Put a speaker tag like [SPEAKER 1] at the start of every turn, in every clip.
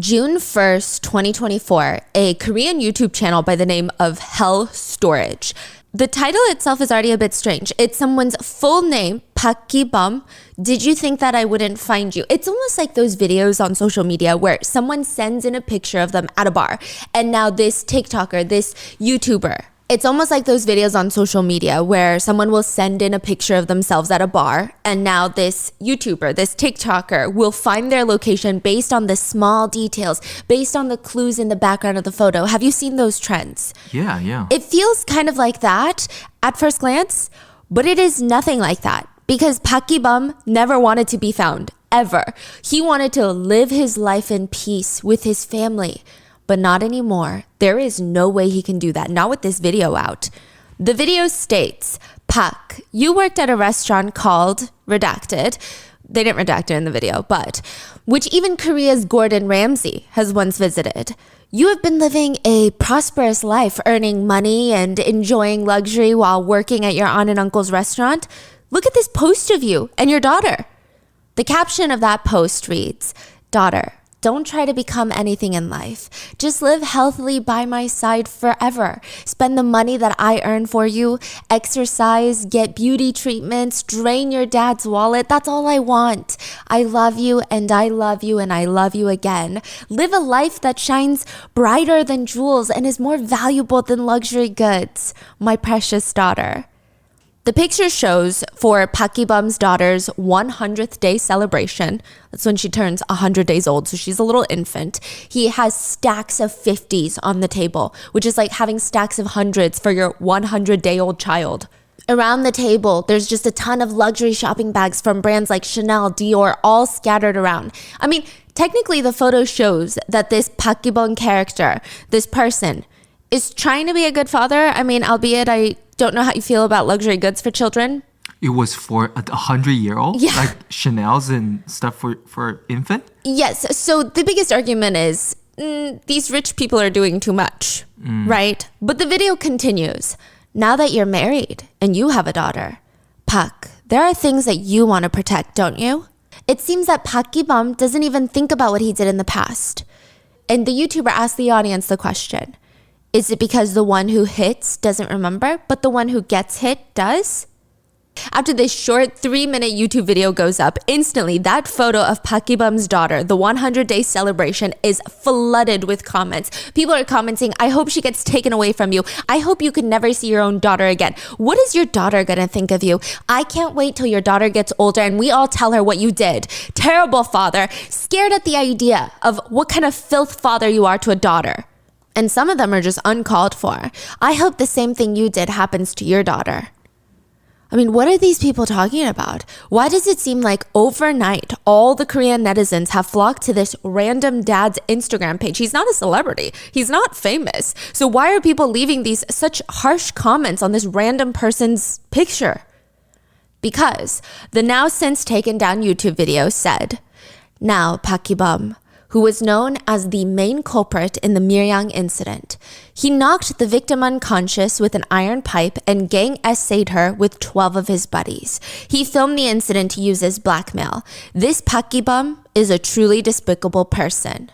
[SPEAKER 1] June 1st, 2024, a Korean YouTube channel by the name of Hell Storage. The title itself is already a bit strange. It's someone's full name, Park Ki-bum. Did you think that I wouldn't find you? It's almost like those videos on social media where someone sends in a picture of them at a bar. And now this TikToker, this YouTuber, it's almost like those videos on social media where someone will send in a picture of themselves at a bar, and now this YouTuber, this TikToker will find their location based on the small details, based on the clues in the background of the photo. Have you seen those trends?
[SPEAKER 2] Yeah.
[SPEAKER 1] It feels kind of like that at first glance, but it is nothing like that because Park Ki-bum never wanted to be found, ever. He wanted to live his life in peace with his family. But not anymore. There is no way he can do that, not with this video out. The video states, Park, you worked at a restaurant called Redacted. They didn't redact it in the video, but which even Korea's Gordon Ramsay has once visited. You have been living a prosperous life, earning money and enjoying luxury while working at your aunt and uncle's restaurant. Look at this post of you and your daughter. The caption of that post reads, Daughter, don't try to become anything in life. Just live healthily by my side forever. Spend the money that I earn for you. Exercise, get beauty treatments, drain your dad's wallet. That's all I want. I love you and I love you and I love you again. Live a life that shines brighter than jewels and is more valuable than luxury goods. My precious daughter. The picture shows for Park Ki-bum's daughter's 100th day celebration. That's when she turns 100 days old, so she's a little infant. He has stacks of 50s on the table, which is like having stacks of hundreds for your 100-day-old child. Around the table, there's just a ton of luxury shopping bags from brands like Chanel, Dior, all scattered around. I mean, technically the photo shows that this Park Ki-bum character, this person, is trying to be a good father. I mean, albeit I don't know how you feel about luxury goods for children.
[SPEAKER 2] It was for a 100-year-old?
[SPEAKER 1] Yeah.
[SPEAKER 2] Like Chanel's and stuff for infant?
[SPEAKER 1] Yes. So the biggest argument is these rich people are doing too much, right? But the video continues. Now that you're married and you have a daughter, Park, there are things that you want to protect, don't you? It seems that Park Ki-bum doesn't even think about what he did in the past. And the YouTuber asked the audience the question, is it because the one who hits doesn't remember, but the one who gets hit does? After this short 3-minute YouTube video goes up, instantly that photo of Park Ki-bum's daughter, the 100-day celebration, is flooded with comments. People are commenting, I hope she gets taken away from you. I hope you could never see your own daughter again. What is your daughter gonna think of you? I can't wait till your daughter gets older and we all tell her what you did. Terrible father, scared at the idea of what kind of filth father you are to a daughter. And some of them are just uncalled for. I hope the same thing you did happens to your daughter. I mean, what are these people talking about? Why does it seem like overnight, all the Korean netizens have flocked to this random dad's Instagram page? He's not a celebrity. He's not famous. So why are people leaving these such harsh comments on this random person's picture? Because the now since taken down YouTube video said, now Park Ki-bum, who was known as the main culprit in the Miryang incident. He knocked the victim unconscious with an iron pipe and gang essayed her with 12 of his buddies. He filmed the incident to use as blackmail. This Park Ki-bum is a truly despicable person.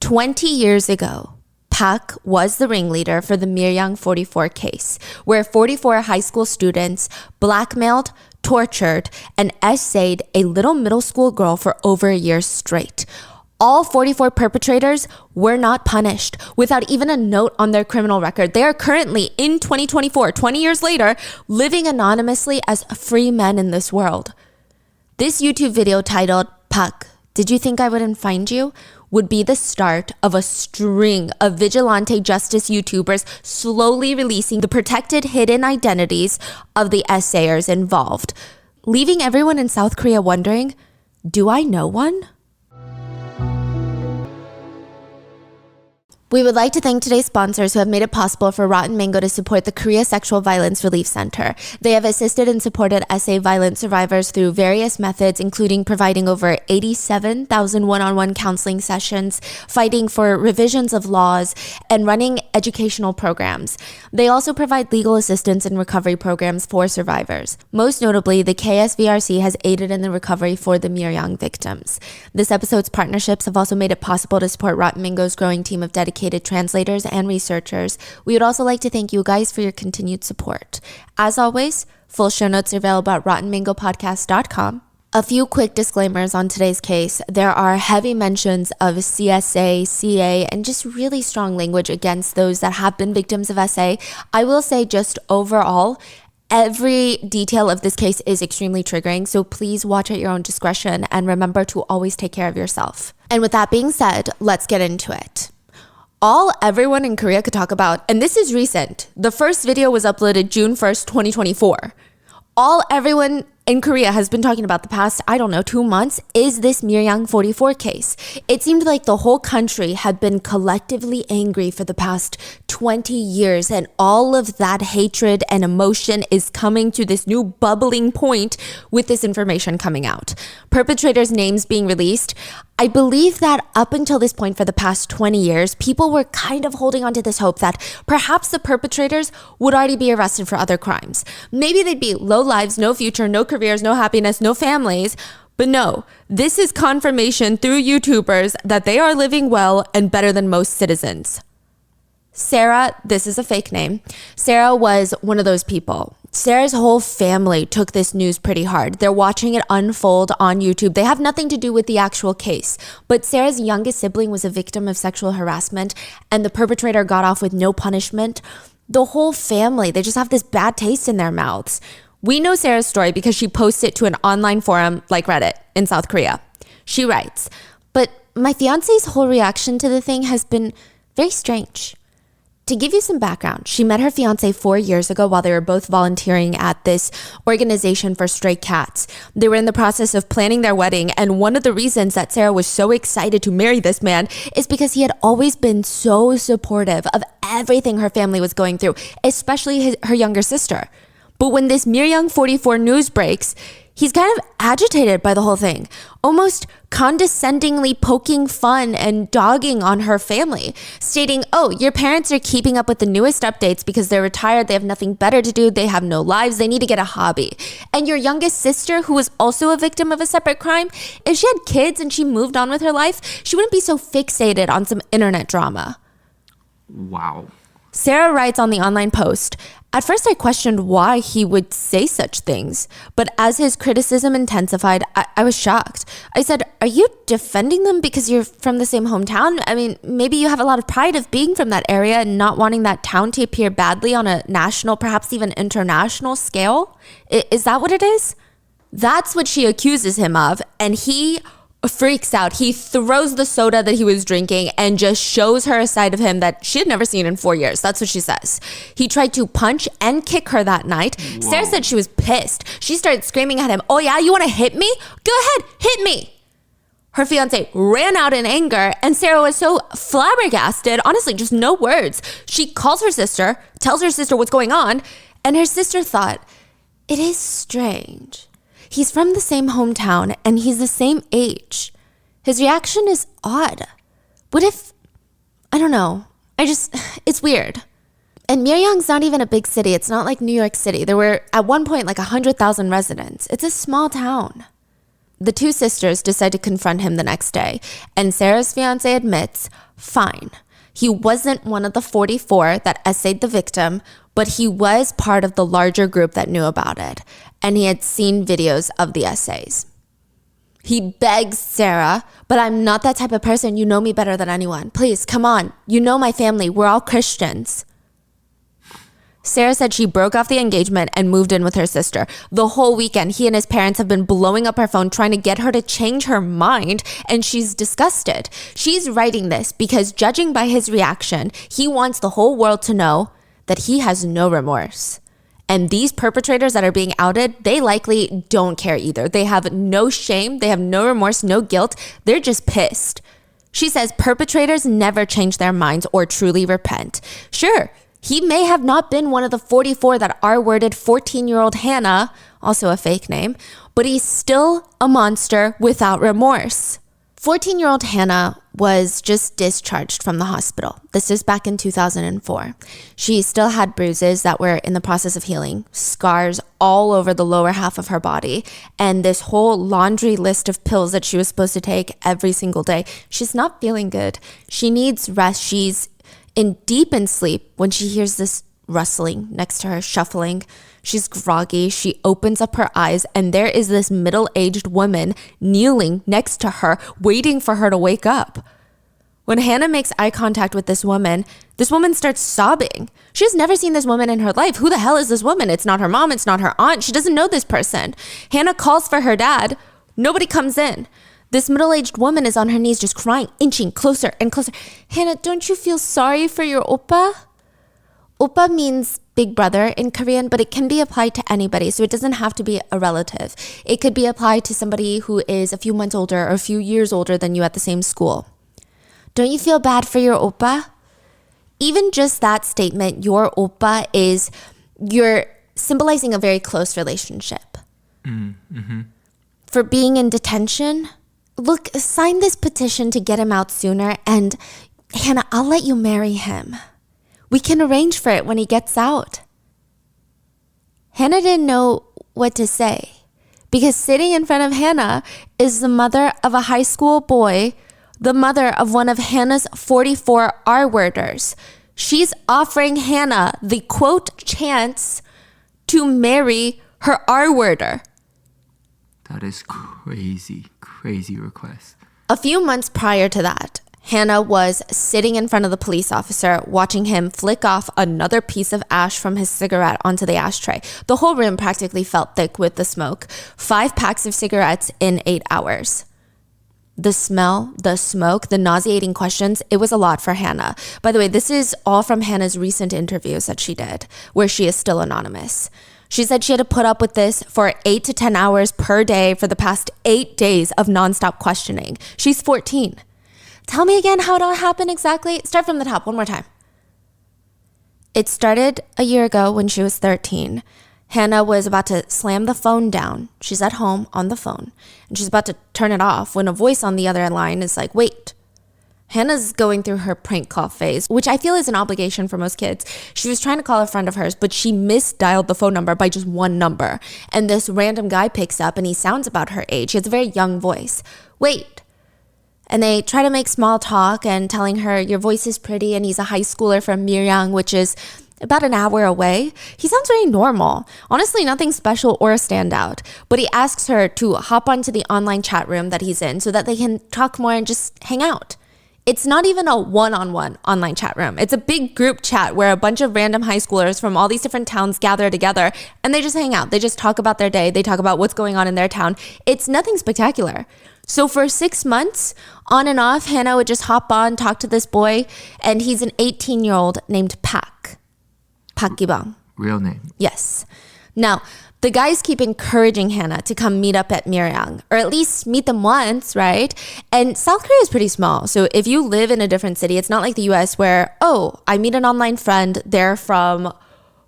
[SPEAKER 1] 20 years ago, Park was the ringleader for the Miryang 44 case, where 44 high school students blackmailed, tortured, and essayed a little middle school girl for over a year straight. All 44 perpetrators were not punished without even a note on their criminal record. They are currently, in 2024, 20 years later, living anonymously as free men in this world. This YouTube video titled, Park, Did You Think I Wouldn't Find You? Would be the start of a string of vigilante justice YouTubers slowly releasing the protected hidden identities of the essayers involved, leaving everyone in South Korea wondering, do I know one? We would like to thank today's sponsors who have made it possible for Rotten Mango to support the Korea Sexual Violence Relief Center. They have assisted and supported SA violence survivors through various methods, including providing over 87,000 one-on-one counseling sessions, fighting for revisions of laws, and running educational programs. They also provide legal assistance and recovery programs for survivors. Most notably, the KSVRC has aided in the recovery for the Myeryang victims. This episode's partnerships have also made it possible to support Rotten Mango's growing team of dedicated translators and researchers. We would also like to thank you guys for your continued support. As always, full show notes are available at rottenmangopodcast.com. A few quick disclaimers on today's case. There are heavy mentions of CSA, CA, and just really strong language against those that have been victims of SA. I will say just overall, every detail of this case is extremely triggering, so please watch at your own discretion and remember to always take care of yourself. And with that being said, let's get into it. All everyone in Korea could talk about, and this is recent, the first video was uploaded June 1st, 2024. All everyone in Korea has been talking about the past, 2 months, is this Myeryang 44 case. It seemed like the whole country had been collectively angry for the past 20 years, and all of that hatred and emotion is coming to this new bubbling point with this information coming out. Perpetrators' names being released. I believe that up until this point for the past 20 years, people were kind of holding on to this hope that perhaps the perpetrators would already be arrested for other crimes. Maybe they'd be low lives, no future, no careers, no happiness, no families. But no, this is confirmation through YouTubers that they are living well and better than most citizens. Sarah, this is a fake name. Sarah was one of those people. Sarah's whole family took this news pretty hard. They're watching it unfold on YouTube. They have nothing to do with the actual case. But Sarah's youngest sibling was a victim of sexual harassment, and the perpetrator got off with no punishment. The whole family, they just have this bad taste in their mouths. We know Sarah's story because she posts it to an online forum like Reddit in South Korea. She writes, "But my fiance's whole reaction to the thing has been very strange." To give you some background, she met her fiance 4 years ago while they were both volunteering at this organization for stray cats. They were in the process of planning their wedding, and one of the reasons that Sarah was so excited to marry this man is because he had always been so supportive of everything her family was going through, especially her younger sister. But when this Myeryang 44 news breaks, he's kind of agitated by the whole thing, almost condescendingly poking fun and dogging on her family, stating, "Oh, your parents are keeping up with the newest updates because they're retired, they have nothing better to do, they have no lives, they need to get a hobby. And your youngest sister, who was also a victim of a separate crime, if she had kids and she moved on with her life, she wouldn't be so fixated on some internet drama."
[SPEAKER 2] Wow.
[SPEAKER 1] Sarah writes on the online post, "At first I questioned why he would say such things, but as his criticism intensified, I was shocked. I said, are you defending them because you're from the same hometown? I mean, maybe you have a lot of pride of being from that area and not wanting that town to appear badly on a national, perhaps even international scale? Is that what it is?" That's what she accuses him of, and he freaks out. He throws the soda that he was drinking and just shows her a side of him that she had never seen in 4 years. That's what she says. He tried to punch and kick her that night. Whoa. Sarah said she was pissed. She started screaming at him, "Oh yeah, you want to hit me? Go ahead, hit me." Her fiance ran out in anger, and Sarah was so flabbergasted, honestly, just no words. She calls her sister, tells her sister what's going on, and her sister thought, "It is strange. He's from the same hometown and he's the same age. His reaction is odd. What if, I don't know. It's weird." And Myeryang's not even a big city. It's not like New York City. There were at one point like 100,000 residents. It's a small town. The two sisters decide to confront him the next day, and Sarah's fiance admits, fine. He wasn't one of the 44 that essayed the victim, but he was part of the larger group that knew about it, and he had seen videos of the essays. He begs Sarah, "But I'm not that type of person. You know me better than anyone. Please, come on. You know my family. We're all Christians." Sarah said she broke off the engagement and moved in with her sister. The whole weekend, he and his parents have been blowing up her phone trying to get her to change her mind, and she's disgusted. She's writing this because, judging by his reaction, he wants the whole world to know that he has no remorse. And these perpetrators that are being outed, they likely don't care either. They have no shame, they have no remorse, no guilt. They're just pissed. She says perpetrators never change their minds or truly repent. Sure, he may have not been one of the 44 that R-worded 14-year-old Hannah, also a fake name, but he's still a monster without remorse. 14-year-old Hannah was just discharged from the hospital. This is back in 2004. She still had bruises that were in the process of healing, scars all over the lower half of her body, and this whole laundry list of pills that she was supposed to take every single day. She's not feeling good. She needs rest. She's deep in sleep when she hears this rustling next to her, shuffling. She's groggy. She opens up her eyes, and there is this middle-aged woman kneeling next to her, waiting for her to wake up. When Hannah makes eye contact with this woman starts sobbing. She has never seen this woman in her life. Who the hell is this woman? It's not her mom. It's not her aunt. She doesn't know this person. Hannah calls for her dad. Nobody comes in. This middle-aged woman is on her knees just crying, inching closer and closer. Hannah, don't you feel sorry for your oppa? Oppa means big brother in Korean, but it can be applied to anybody, so it doesn't have to be a relative. It could be applied to somebody who is a few months older or a few years older than you at the same school. Don't you feel bad for your oppa? Even just that statement, your oppa, you're symbolizing a very close relationship. Mm-hmm. For being in detention, look, sign this petition to get him out sooner, and Hannah, I'll let you marry him. We can arrange for it when he gets out. Hannah didn't know what to say because sitting in front of Hannah is the mother of a high school boy, the mother of one of Hannah's 44 R-worders. She's offering Hannah the quote chance to marry her R-worder.
[SPEAKER 2] That is crazy request.
[SPEAKER 1] A few months prior to that, Hannah was sitting in front of the police officer, watching him flick off another piece of ash from his cigarette onto the ashtray. The whole room practically felt thick with the smoke. 5 packs of cigarettes in 8 hours. The smell, the smoke, the nauseating questions, it was a lot for Hannah. By the way, this is all from Hannah's recent interviews that she did, where she is still anonymous. She said she had to put up with this for 8 to 10 hours per day for the past 8 days of nonstop questioning. She's 14. Tell me again how it all happened exactly. Start from the top one more time. It started a year ago when she was 13. Hannah was about to slam the phone down. She's at home on the phone, and she's about to turn it off when a voice on the other line is like, wait. Hannah's going through her prank call phase, which I feel is an obligation for most kids. She was trying to call a friend of hers, but she misdialed the phone number by just one number. And this random guy picks up, and he sounds about her age. He has a very young voice. Wait. And they try to make small talk and telling her, your voice is pretty, and he's a high schooler from Miryang, which is about an hour away. He sounds very normal. Honestly, nothing special or a standout. But he asks her to hop onto the online chat room that he's in so that they can talk more and just hang out. It's not even a one-on-one online chat room. It's a big group chat where a bunch of random high schoolers from all these different towns gather together and they just hang out. They just talk about their day. They talk about what's going on in their town. It's nothing spectacular. So for 6 months, on and off, Hannah would just hop on, talk to this boy, and he's an 18-year-old named Pak. Pak Gibang.
[SPEAKER 2] Real name.
[SPEAKER 1] Yes. Now, the guys keep encouraging Hannah to come meet up at Miryang, or at least meet them once, right? And South Korea is pretty small. So if you live in a different city, it's not like the US where, oh, I meet an online friend, they're from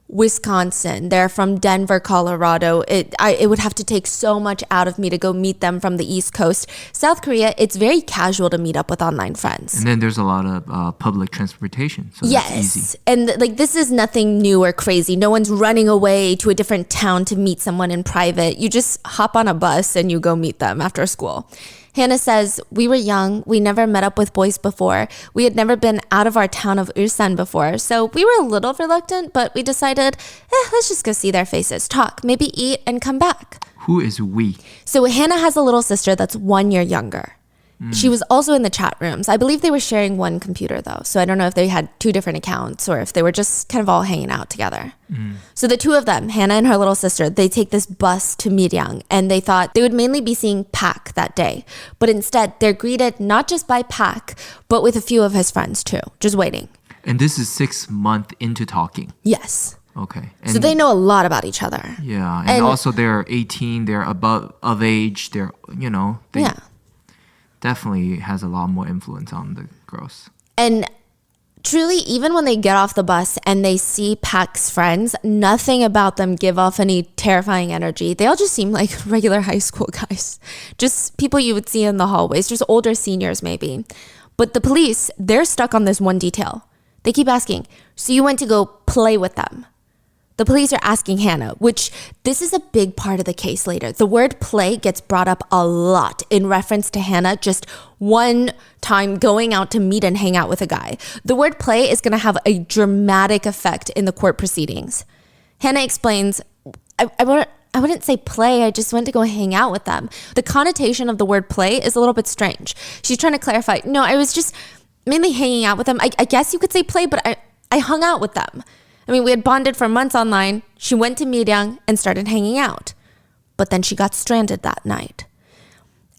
[SPEAKER 1] Wisconsin, they're from Denver, Colorado. It would have to take so much out of me to go meet them from the East Coast. South Korea, it's very casual to meet up with online friends.
[SPEAKER 2] And then there's a lot of public transportation, so
[SPEAKER 1] yes,
[SPEAKER 2] that's easy.
[SPEAKER 1] And like this is nothing new or crazy. No one's running away to a different town to meet someone in private. You just hop on a bus and you go meet them after school. Hannah says, we were young. We never met up with boys before. We had never been out of our town of Ulsan before. So we were a little reluctant, but we decided, let's just go see their faces, talk, maybe eat and come back.
[SPEAKER 2] Who is we?
[SPEAKER 1] So Hannah has a little sister that's 1 year younger. She was also in the chat rooms. I believe they were sharing one computer though. So I don't know if they had 2 different accounts or if they were just kind of all hanging out together. So the 2 of them, Hannah and her little sister, they take this bus to Miryang and they thought they would mainly be seeing Pak that day. But instead, they're greeted not just by Pak, but with a few of his friends too, just waiting.
[SPEAKER 2] And this is 6 months into talking.
[SPEAKER 1] Yes.
[SPEAKER 2] Okay. And
[SPEAKER 1] so they know a lot about each other.
[SPEAKER 2] Yeah. And also they're 18, they're of age, they're,
[SPEAKER 1] yeah.
[SPEAKER 2] definitely has a lot more influence on the girls.
[SPEAKER 1] And truly, even when they get off the bus and they see Pak's friends, nothing about them give off any terrifying energy. They all just seem like regular high school guys. Just people you would see in the hallways, just older seniors maybe. But the police, they're stuck on this one detail. They keep asking, so you went to go play with them? The police are asking Hannah, which this is a big part of the case later. The word play gets brought up a lot in reference to Hannah just one time going out to meet and hang out with a guy. The word play is going to have a dramatic effect in the court proceedings. Hannah explains, I wouldn't say play, I just went to go hang out with them. The connotation of the word play is a little bit strange. She's trying to clarify, no, I was just mainly hanging out with them. I guess you could say play, but I hung out with them. I mean, we had bonded for months online. She went to Miryang and started hanging out. But then she got stranded that night.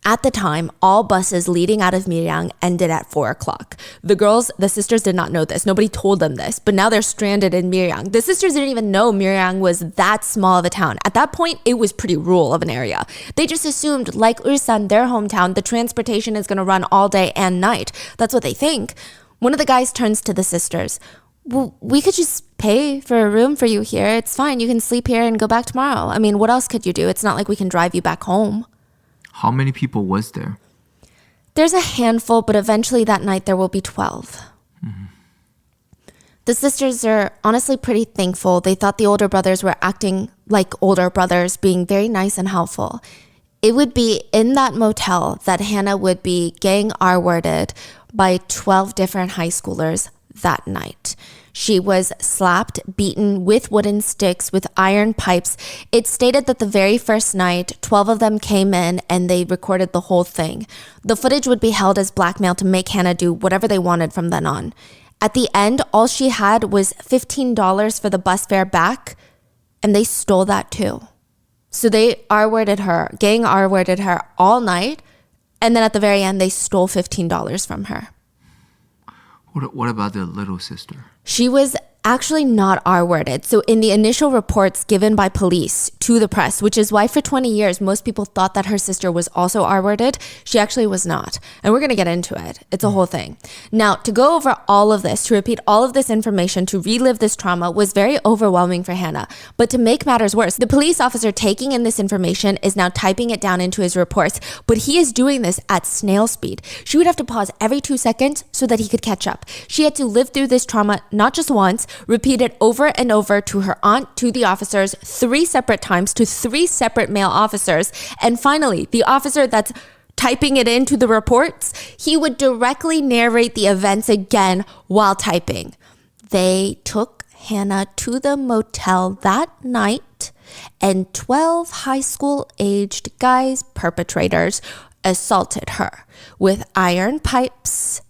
[SPEAKER 1] At the time, all buses leading out of Miryang ended at 4 o'clock. The sisters did not know this. Nobody told them this. But now they're stranded in Miryang. The sisters didn't even know Miryang was that small of a town. At that point, it was pretty rural of an area. They just assumed, like Ulsan, their hometown, the transportation is going to run all day and night. That's what they think. One of the guys turns to the sisters. Well, we could just pay for a room for you here. It's fine. You can sleep here and go back tomorrow. I mean, what else could you do? It's not like we can drive you back home.
[SPEAKER 2] How many people was there?
[SPEAKER 1] There's a handful, but eventually that night there will be 12. Mm-hmm. The sisters are honestly pretty thankful. They thought the older brothers were acting like older brothers, being very nice and helpful. It would be in that motel that Hannah would be gang R-worded by 12 different high schoolers that night. She was slapped, beaten with wooden sticks, with iron pipes. It stated that the very first night, 12 of them came in and they recorded the whole thing. The footage would be held as blackmail to make Hannah do whatever they wanted from then on. At the end, all she had was $15 for the bus fare back, and they stole that too. So they R-worded her, gang R-worded her all night, and then at the very end, they stole $15 from her.
[SPEAKER 2] What about the little sister?
[SPEAKER 1] She was actually not R-worded. So in the initial reports given by police to the press, which is why for 20 years, most people thought that her sister was also R-worded, she actually was not. And we're going to get into it. It's a whole thing. Now, to go over all of this, to repeat all of this information, to relive this trauma was very overwhelming for Hannah. But to make matters worse, the police officer taking in this information is now typing it down into his reports, but he is doing this at snail speed. She would have to pause every 2 seconds so that he could catch up. She had to live through this trauma not just once, repeat it over and over to her aunt, to the officers, 3 separate times, to 3 separate male officers. And finally, the officer that's typing it into the reports, he would directly narrate the events again while typing. They took Hannah to the motel that night, and 12 high school-aged guys, perpetrators, assaulted her with iron pipes.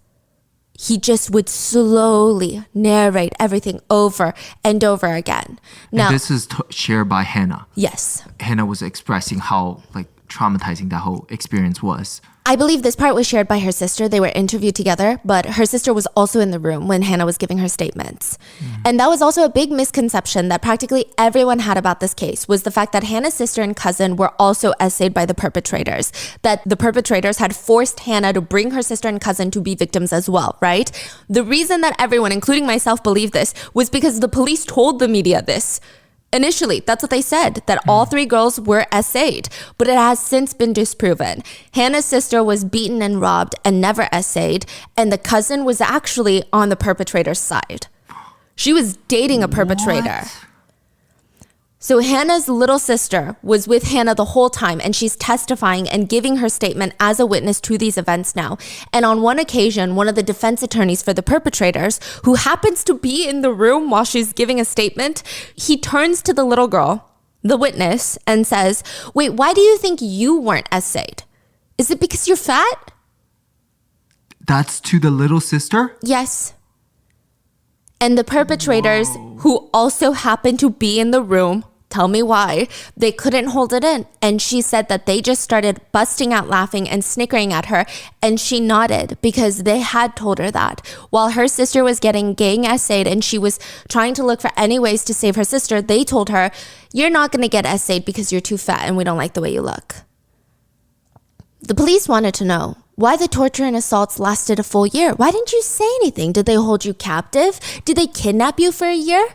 [SPEAKER 1] He just would slowly narrate everything over and over again. Now,
[SPEAKER 2] and this is shared by Hannah.
[SPEAKER 1] Yes.
[SPEAKER 2] Hannah was expressing how traumatizing that whole experience was.
[SPEAKER 1] I believe this part was shared by her sister. They were interviewed together, but her sister was also in the room when Hannah was giving her statements. And that was also a big misconception that practically everyone had about this case, was the fact that Hannah's sister and cousin were also essayed by the perpetrators, that the perpetrators had forced Hannah to bring her sister and cousin to be victims as well, right? The reason that everyone, including myself, believed this was because the police told the media this. Initially, that's what they said, that all 3 girls were essayed, but it has since been disproven. Hannah's sister was beaten and robbed and never essayed, and the cousin was actually on the perpetrator's side. She was dating a perpetrator.
[SPEAKER 2] What?
[SPEAKER 1] So Hannah's little sister was with Hannah the whole time, and she's testifying and giving her statement as a witness to these events now. And on one occasion, one of the defense attorneys for the perpetrators, who happens to be in the room while she's giving a statement, he turns to the little girl, the witness, and says, "Wait, why do you think you weren't essayed? Is it because you're fat?"
[SPEAKER 2] That's to the little sister?
[SPEAKER 1] Yes. And the perpetrators, who also happened to be in the room, tell me why, they couldn't hold it in. And she said that they just started busting out laughing and snickering at her. And she nodded because they had told her that. While her sister was getting gang essayed and she was trying to look for any ways to save her sister, they told her, "You're not going to get essayed because you're too fat and we don't like the way you look." The police wanted to know, why the torture and assaults lasted a full year. Why didn't you say anything? Did they hold you captive? Did they kidnap you for a year?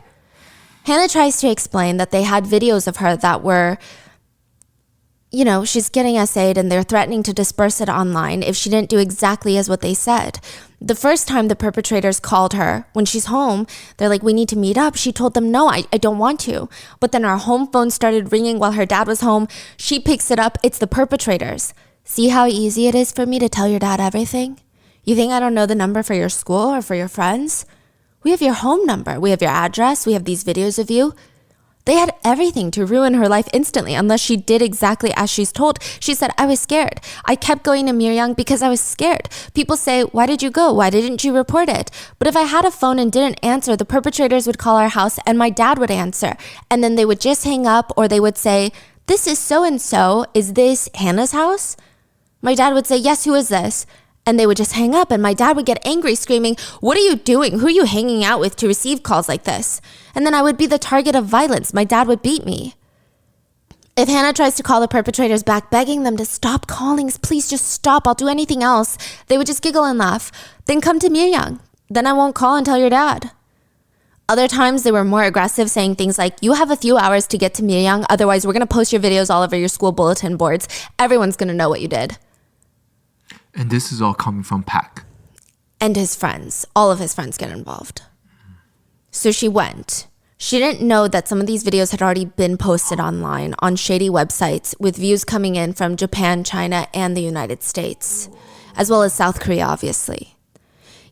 [SPEAKER 1] Hannah tries to explain that they had videos of her that were, she's getting essayed and they're threatening to disperse it online if she didn't do exactly as what they said. The first time the perpetrators called her, when she's home, they're like, we need to meet up. She told them, no, I don't want to. But then her home phone started ringing while her dad was home. She picks it up. It's the perpetrators. See how easy it is for me to tell your dad everything? You think I don't know the number for your school or for your friends? We have your home number. We have your address. We have these videos of you. They had everything to ruin her life instantly unless she did exactly as she's told. She said, I was scared. I kept going to Miryang because I was scared. People say, why did you go? Why didn't you report it? But if I had a phone and didn't answer, the perpetrators would call our house and my dad would answer. And then they would just hang up or they would say, this is so-and-so. Is this Hannah's house? My dad would say, yes, who is this? And they would just hang up and my dad would get angry screaming, what are you doing? Who are you hanging out with to receive calls like this? And then I would be the target of violence. My dad would beat me. If Hannah tries to call the perpetrators back, begging them to stop calling, please just stop, I'll do anything else, they would just giggle and laugh. Then come to Miryang. Then I won't call and tell your dad. Other times they were more aggressive, saying things like, you have a few hours to get to Miryang, otherwise we're going to post your videos all over your school bulletin boards. Everyone's going to know what you did.
[SPEAKER 2] And this is all coming from Pak.
[SPEAKER 1] And his friends. All of his friends get involved. So she went. She didn't know that some of these videos had already been posted online on shady websites with views coming in from Japan, China, and the United States, as well as South Korea, obviously.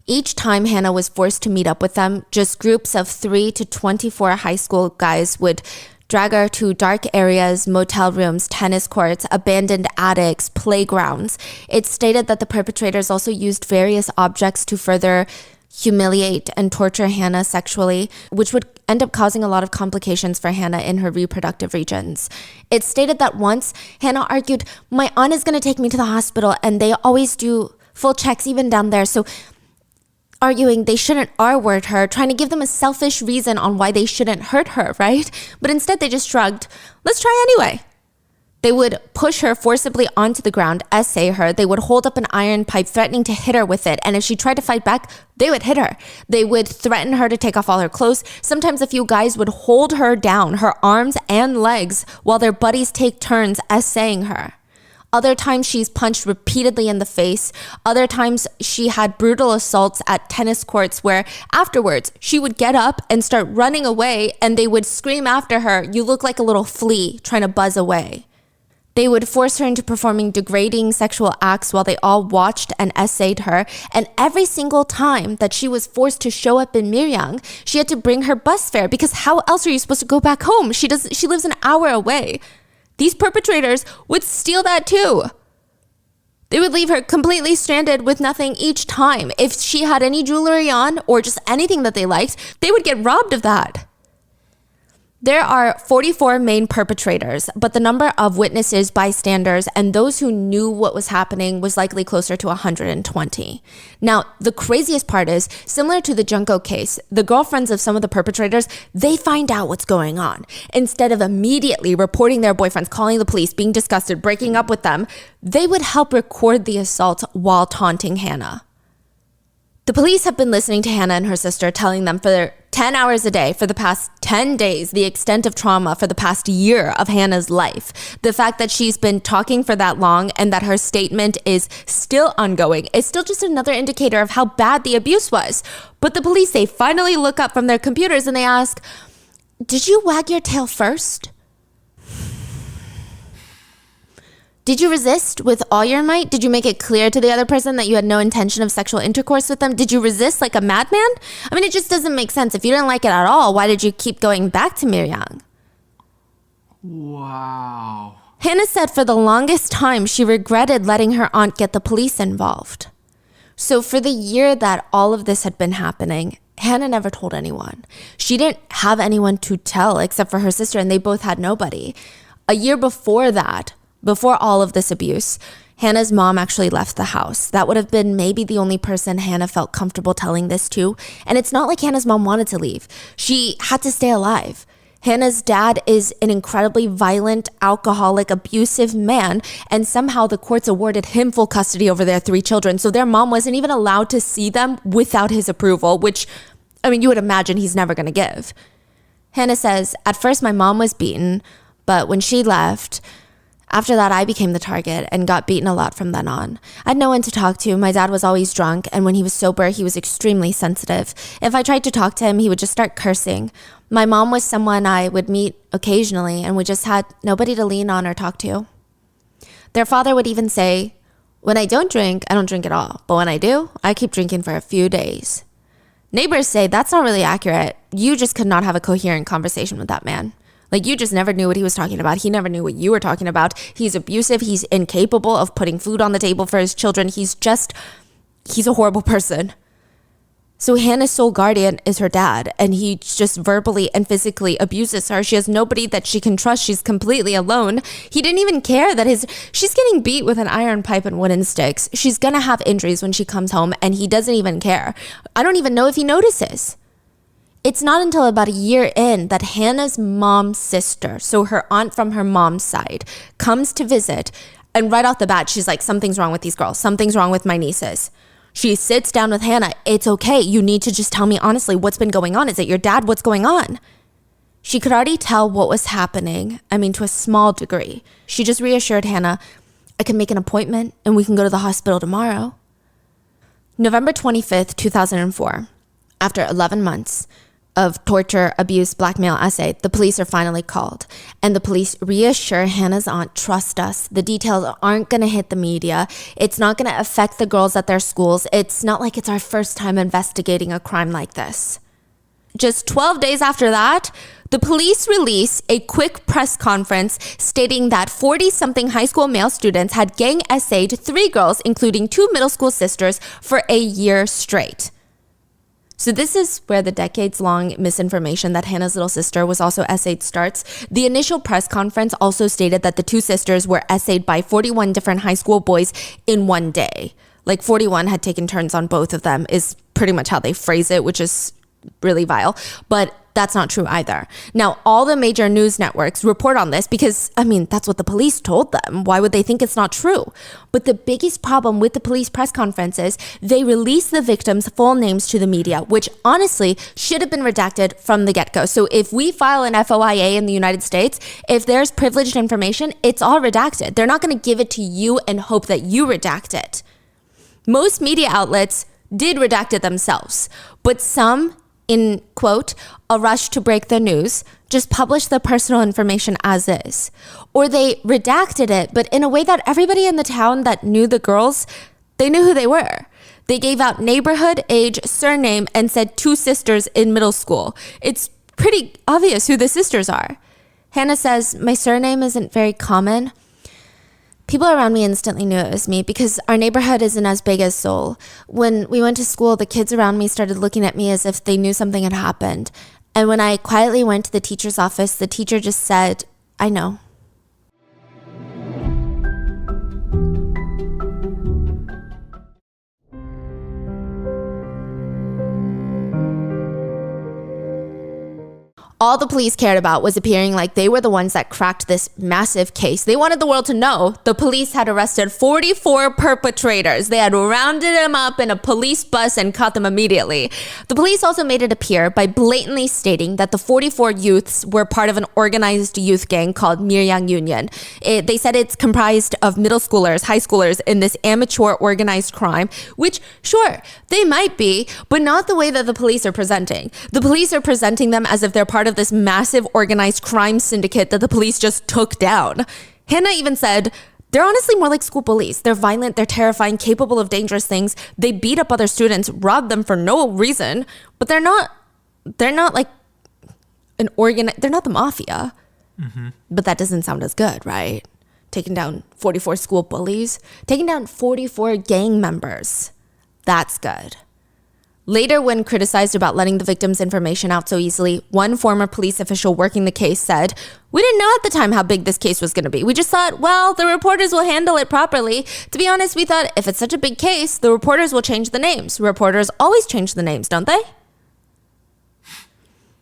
[SPEAKER 1] Each time Hannah was forced to meet up with them, just groups of 3 to 24 high school guys would drag her to dark areas, motel rooms, tennis courts, abandoned attics, playgrounds. It stated that the perpetrators also used various objects to further humiliate and torture Hannah sexually, which would end up causing a lot of complications for Hannah in her reproductive regions. It stated that once Hannah argued, my aunt is going to take me to the hospital and they always do full checks even down there. So arguing they shouldn't R-word her, trying to give them a selfish reason on why they shouldn't hurt her, right? But instead they just shrugged, let's try anyway. They would push her forcibly onto the ground, essay her. They would hold up an iron pipe threatening to hit her with it. And if she tried to fight back, they would hit her. They would threaten her to take off all her clothes. Sometimes a few guys would hold her down, her arms and legs, while their buddies take turns essaying her. Other times she's punched repeatedly in the face. Other times she had brutal assaults at tennis courts where afterwards she would get up and start running away and they would scream after her, you look like a little flea trying to buzz away. They would force her into performing degrading sexual acts while they all watched and essayed her. And every single time that she was forced to show up in Miryang, she had to bring her bus fare because how else are you supposed to go back home? She lives an hour away. These perpetrators would steal that too. They would leave her completely stranded with nothing each time. If she had any jewelry on or just anything that they liked, they would get robbed of that. There are 44 main perpetrators, but the number of witnesses, bystanders, and those who knew what was happening was likely closer to 120. Now, the craziest part is, similar to the Junko case, the girlfriends of some of the perpetrators, they find out what's going on. Instead of immediately reporting their boyfriends, calling the police, being disgusted, breaking up with them, they would help record the assault while taunting Hannah. The police have been listening to Hannah and her sister, telling them for 10 hours a day for the past 10 days the extent of trauma for the past year of Hannah's life. The fact that she's been talking for that long and that her statement is still ongoing is still just another indicator of how bad the abuse was. But the police, they finally look up from their computers and they ask, did you wag your tail first? Did you resist with all your might? Did you make it clear to the other person that you had no intention of sexual intercourse with them? Did you resist like a madman? I mean, it just doesn't make sense. If you didn't like it at all, why did you keep going back to Miryang?
[SPEAKER 2] Wow.
[SPEAKER 1] Hannah said for the longest time, she regretted letting her aunt get the police involved. So for the year that all of this had been happening, Hannah never told anyone. She didn't have anyone to tell except for her sister, and they both had nobody. A year before that, before all of this abuse, Hannah's mom actually left the house. That would have been maybe the only person Hannah felt comfortable telling this to. And it's not like Hannah's mom wanted to leave. She had to stay alive. Hannah's dad is an incredibly violent, alcoholic, abusive man, and somehow the courts awarded him full custody over their 3 children. So their mom wasn't even allowed to see them without his approval, which, I mean, you would imagine he's never going to give. Hannah says, at first my mom was beaten, but when she left, after that, I became the target and got beaten a lot from then on. I had no one to talk to. My dad was always drunk, and when he was sober, he was extremely sensitive. If I tried to talk to him, he would just start cursing. My mom was someone I would meet occasionally, and we just had nobody to lean on or talk to. Their father would even say, when I don't drink at all. But when I do, I keep drinking for a few days. Neighbors say that's not really accurate. You just could not have a coherent conversation with that man. Like, you just never knew what he was talking about. He never knew what you were talking about. He's abusive. He's incapable of putting food on the table for his children. He's a horrible person. So Hannah's sole guardian is her dad, and he just verbally and physically abuses her. She has nobody that she can trust. She's completely alone. He didn't even care that she's getting beat with an iron pipe and wooden sticks. She's gonna have injuries when she comes home, and he doesn't even care. I don't even know if he notices. It's not until about a year in that Hannah's mom's sister, so her aunt from her mom's side, comes to visit. And right off the bat, she's like, something's wrong with these girls. Something's wrong with my nieces. She sits down with Hannah. It's okay. You need to just tell me honestly what's been going on. Is it your dad? What's going on? She could already tell what was happening. I mean, to a small degree. She just reassured Hannah, I can make an appointment and we can go to the hospital tomorrow. November 25th, 2004. After 11 months of torture, abuse, blackmail, essay, the police are finally called. And the police reassure Hannah's aunt, trust us. The details aren't going to hit the media. It's not going to affect the girls at their schools. It's not like it's our first time investigating a crime like this. Just 12 days after that, the police release a quick press conference stating that 40-something high school male students had gang essayed 3 girls, including 2 middle school sisters, for a year straight. So this is where the decades-long misinformation that Hannah's little sister was also essayed starts. The initial press conference also stated that the 2 sisters were essayed by 41 different high school boys in one day. Like 41 had taken turns on both of them is pretty much how they phrase it, which is really vile. But that's not true either. Now, all the major news networks report on this because, I mean, that's what the police told them. Why would they think it's not true? But the biggest problem with the police press conference is they release the victims' full names to the media, which honestly should have been redacted from the get-go. So if we file an FOIA in the United States, if there's privileged information, it's all redacted. They're not going to give it to you and hope that you redact it. Most media outlets did redact it themselves, but some, in quote, a rush to break the news, just publish the personal information as is. Or they redacted it, but in a way that everybody in the town that knew the girls, they knew who they were. They gave out neighborhood, age, surname, and said 2 sisters in middle school. It's pretty obvious who the sisters are. Hannah says, my surname isn't very common. People around me instantly knew it was me because our neighborhood isn't as big as Seoul. When we went to school, the kids around me started looking at me as if they knew something had happened. And when I quietly went to the teacher's office, the teacher just said, I know. All the police cared about was appearing like they were the ones that cracked this massive case. They wanted the world to know the police had arrested 44 perpetrators. They had rounded them up in a police bus and caught them immediately. The police also made it appear by blatantly stating that the 44 youths were part of an organized youth gang called Miryang Union. They said it's comprised of middle schoolers, high schoolers in this amateur organized crime, which sure, they might be, but not the way that the police are presenting. The police are presenting them as if they're part of this massive organized crime syndicate that the police just took down. Hannah even said, they're honestly more like school bullies. They're violent, they're terrifying, capable of dangerous things. They beat up other students, rob them for no reason, but they're not like they're not the mafia. Mm-hmm. But that doesn't sound as good, right? Taking down 44 school bullies, taking down 44 gang members. That's good. Later, when criticized about letting the victims' information out so easily, one former police official working the case said, we didn't know at the time how big this case was going to be. We just thought, well, the reporters will handle it properly. To be honest, we thought if it's such a big case, the reporters will change the names. Reporters always change the names, don't they?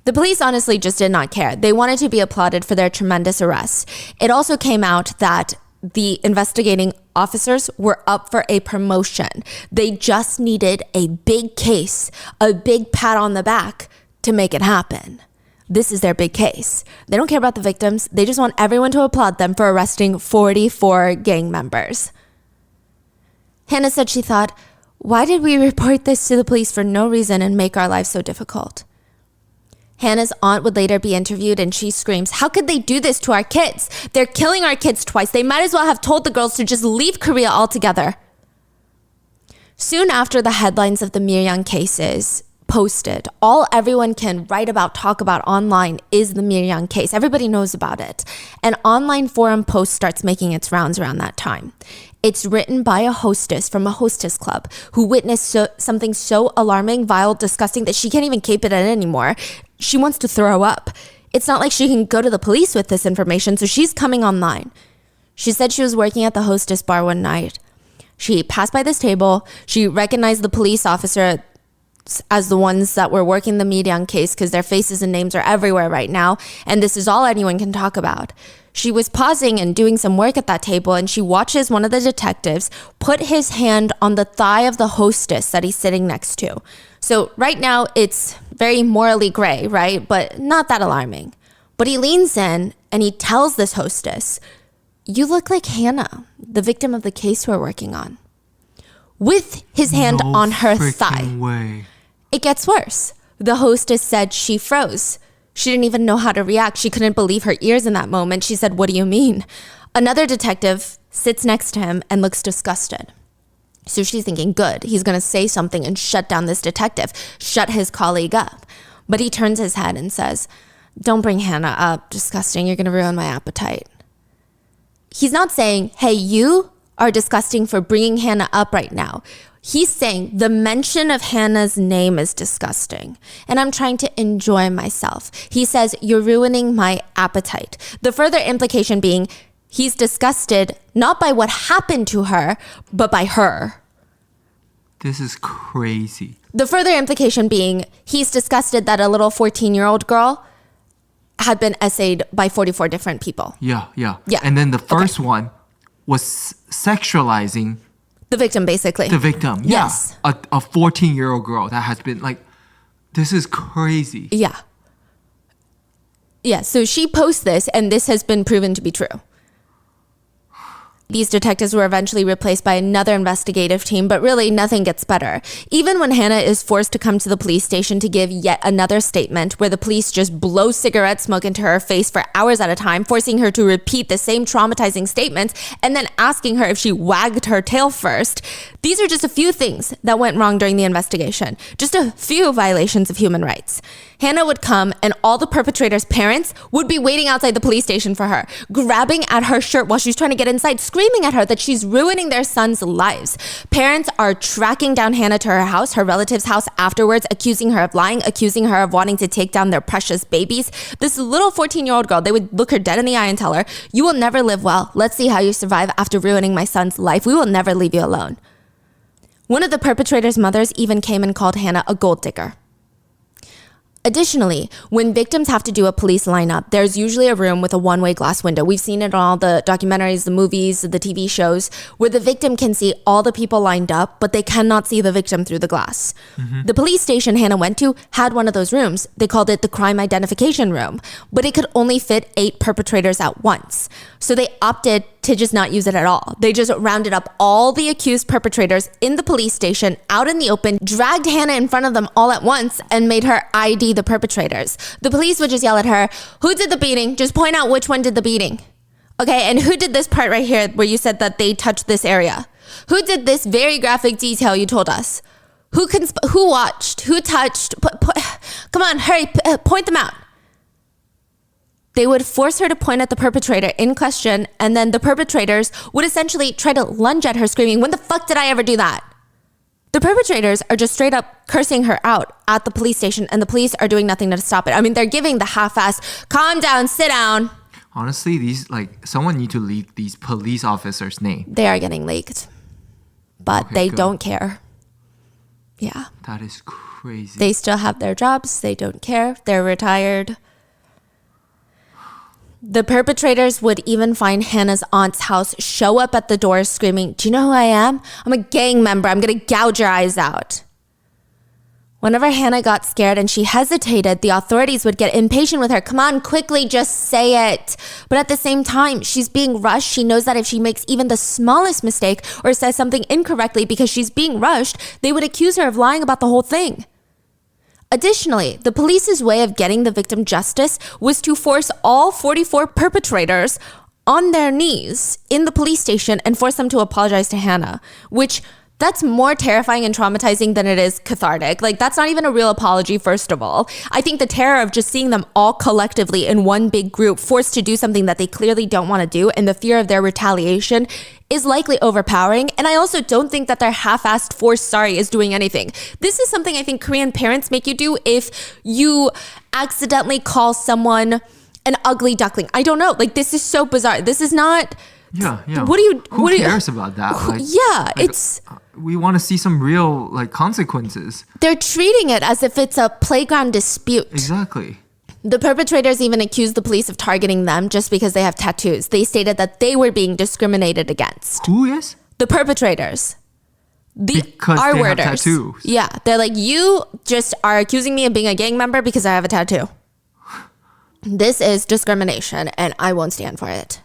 [SPEAKER 1] The police honestly just did not care. They wanted to be applauded for their tremendous arrest. It also came out that the investigating officers were up for a promotion. They just needed a big case, a big pat on the back to make it happen. This is their big case. They don't care about the victims. They just want everyone to applaud them for arresting 44 gang members. Hannah said she thought, why did we report this to the police for no reason and make our lives so difficult? Hannah's aunt would later be interviewed and she screams, how could they do this to our kids? They're killing our kids twice. They might as well have told the girls to just leave Korea altogether. Soon after the headlines of the Miryang cases posted, all everyone can write about, talk about online is the Miryang case. Everybody knows about it. An online forum post starts making its rounds around that time. It's written by a hostess from a hostess club who witnessed something so alarming, vile, disgusting that she can't even keep it in anymore. She wants to throw up. It's not like she can go to the police with this information, so she's coming online. She said she was working at the hostess bar one night. She passed by this table. She recognized the police officer as the ones that were working the Miryang case because their faces and names are everywhere right now, and this is all anyone can talk about. She was pausing and doing some work at that table, and she watches one of the detectives put his hand on the thigh of the hostess that he's sitting next to. So right now, it's very morally gray, right? But not that alarming. But he leans in and he tells this hostess, you look like Hannah, the victim of the case we're working on. With his hand on her thigh.
[SPEAKER 2] Way.
[SPEAKER 1] It gets worse. The hostess said she froze. She didn't even know how to react. She couldn't believe her ears in that moment. She said, what do you mean? Another detective sits next to him and looks disgusted. So she's thinking, good, he's going to say something and shut down this detective, shut his colleague up. But he turns his head and says, don't bring Hannah up. Disgusting. You're going to ruin my appetite. He's not saying, hey, you are disgusting for bringing Hannah up right now. He's saying the mention of Hannah's name is disgusting, and I'm trying to enjoy myself. He says, you're ruining my appetite. The further implication being he's disgusted not by what happened to her, but by her.
[SPEAKER 2] This is crazy.
[SPEAKER 1] The further implication being he's disgusted that a little 14-year-old girl had been essayed by 44 different people.
[SPEAKER 2] Yeah.
[SPEAKER 1] Yeah.
[SPEAKER 2] And then the first one was sexualizing
[SPEAKER 1] the victim, basically.
[SPEAKER 2] the victim.
[SPEAKER 1] Yes.
[SPEAKER 2] Yeah. A 14-year-old girl that has been like, this is crazy.
[SPEAKER 1] Yeah. Yeah, so she posts this, and this has been proven to be true. These detectives were eventually replaced by another investigative team, but really nothing gets better. Even when Hannah is forced to come to the police station to give yet another statement where the police just blow cigarette smoke into her face for hours at a time, forcing her to repeat the same traumatizing statements and then asking her if she wagged her tail first. These are just a few things that went wrong during the investigation. Just a few violations of human rights. Hannah would come and all the perpetrators' parents would be waiting outside the police station for her, grabbing at her shirt while she's trying to get inside, screaming at her that she's ruining their sons' lives. Parents are tracking down Hannah to her house, her relative's house afterwards, accusing her of lying, accusing her of wanting to take down their precious babies. This little 14-year-old girl, they would look her dead in the eye and tell her, you will never live well. Let's see how you survive after ruining my son's life. We will never leave you alone. One of the perpetrators' mothers even came and called Hannah a gold digger. Additionally, when victims have to do a police lineup, there's usually a room with a one-way glass window. We've seen it on all the documentaries, the movies, the TV shows, where the victim can see all the people lined up, but they cannot see the victim through the glass. Mm-hmm. The police station Hannah went to had one of those rooms. They called it the crime identification room, but it could only fit 8 perpetrators at once. So they opted to just not use it at all. They just rounded up all the accused perpetrators in the police station out in the open, dragged Hannah in front of them all at once, and made her ID the perpetrators. The police would just yell at her, who did the beating? Just point out which one did the beating. Okay, and who did this part right here where you said that they touched this area? Who did this very graphic detail you told us? Who watched? Who touched? Come on, hurry, point them out. They would force her to point at the perpetrator in question, and then the perpetrators would essentially try to lunge at her screaming, when the fuck did I ever do that? The perpetrators are just straight up cursing her out at the police station, and the police are doing nothing to stop it. I mean, they're giving the half-ass, calm down, sit down.
[SPEAKER 2] Honestly, someone need to leak these police officers' name.
[SPEAKER 1] They are getting leaked, but they don't care. Yeah.
[SPEAKER 2] That is crazy. Crazy.
[SPEAKER 1] They still have their jobs. They don't care. They're retired. The perpetrators would even find Hannah's aunt's house, show up at the door screaming, "Do you know who I am? I'm a gang member. I'm going to gouge your eyes out." Whenever Hannah got scared and she hesitated, the authorities would get impatient with her. "Come on, quickly, just say it." But at the same time, she's being rushed. She knows that if she makes even the smallest mistake or says something incorrectly because she's being rushed, they would accuse her of lying about the whole thing. Additionally, the police's way of getting the victim justice was to force all 44 perpetrators on their knees in the police station and force them to apologize to Hannah, which that's more terrifying and traumatizing than it is cathartic. Like, that's not even a real apology, first of all. I think the terror of just seeing them all collectively in one big group forced to do something that they clearly don't want to do, and the fear of their retaliation is likely overpowering. And I also don't think that their half-assed forced sorry is doing anything. This is something I think Korean parents make you do if you accidentally call someone an ugly duckling. I don't know. Like, this is so bizarre. This is not...
[SPEAKER 2] Yeah.
[SPEAKER 1] Who
[SPEAKER 2] cares about that?
[SPEAKER 1] It's...
[SPEAKER 2] We want to see some real consequences.
[SPEAKER 1] They're treating it as if it's a playground dispute.
[SPEAKER 2] Exactly.
[SPEAKER 1] The perpetrators even accused the police of targeting them just because they have tattoos. They stated that they were being discriminated against.
[SPEAKER 2] Who is?
[SPEAKER 1] The perpetrators.
[SPEAKER 2] Because they have tattoos.
[SPEAKER 1] Yeah, they're like, "You just are accusing me of being a gang member because I have a tattoo." This is discrimination, and I won't stand for it.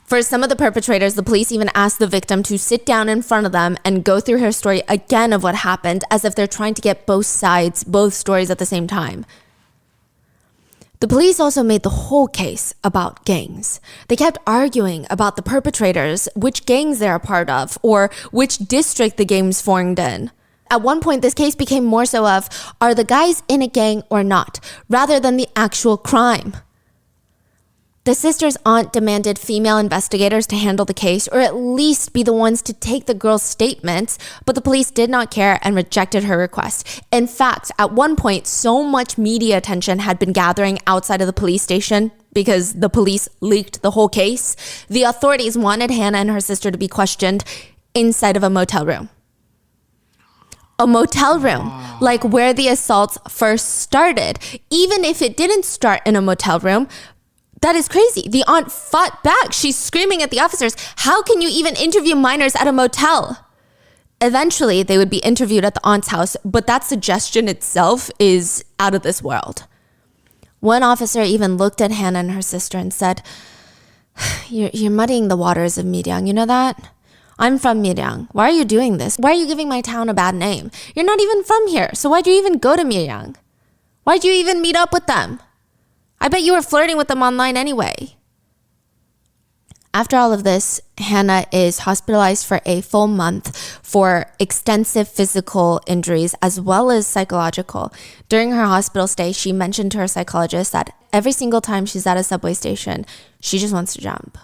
[SPEAKER 1] For some of the perpetrators, the police even asked the victim to sit down in front of them and go through her story again of what happened, as if they're trying to get both sides, both stories at the same time. The police also made the whole case about gangs. They kept arguing about the perpetrators, which gangs they're a part of, or which district the gangs formed in. At one point, this case became more so of, are the guys in a gang or not, rather than the actual crime. The sister's aunt demanded female investigators to handle the case, or at least be the ones to take the girl's statements, but the police did not care and rejected her request. In fact, at one point, so much media attention had been gathering outside of the police station because the police leaked the whole case. The authorities wanted Hannah and her sister to be questioned inside of a motel room. A motel room, like where the assaults first started. Even if it didn't start in a motel room, that is crazy. The aunt fought back. She's screaming at the officers, "How can you even interview minors at a motel?" Eventually, they would be interviewed at the aunt's house, but that suggestion itself is out of this world. One officer even looked at Hannah and her sister and said, You're muddying the waters of Miryang, you know that? I'm from Miryang. Why are you doing this? Why are you giving my town a bad name? You're not even from here, so why'd you even go to Miryang? Why'd you even meet up with them? I bet you were flirting with them online anyway. After all of this, Hannah is hospitalized for a full month for extensive physical injuries as well as psychological. During her hospital stay, she mentioned to her psychologist that every single time she's at a subway station, she just wants to jump.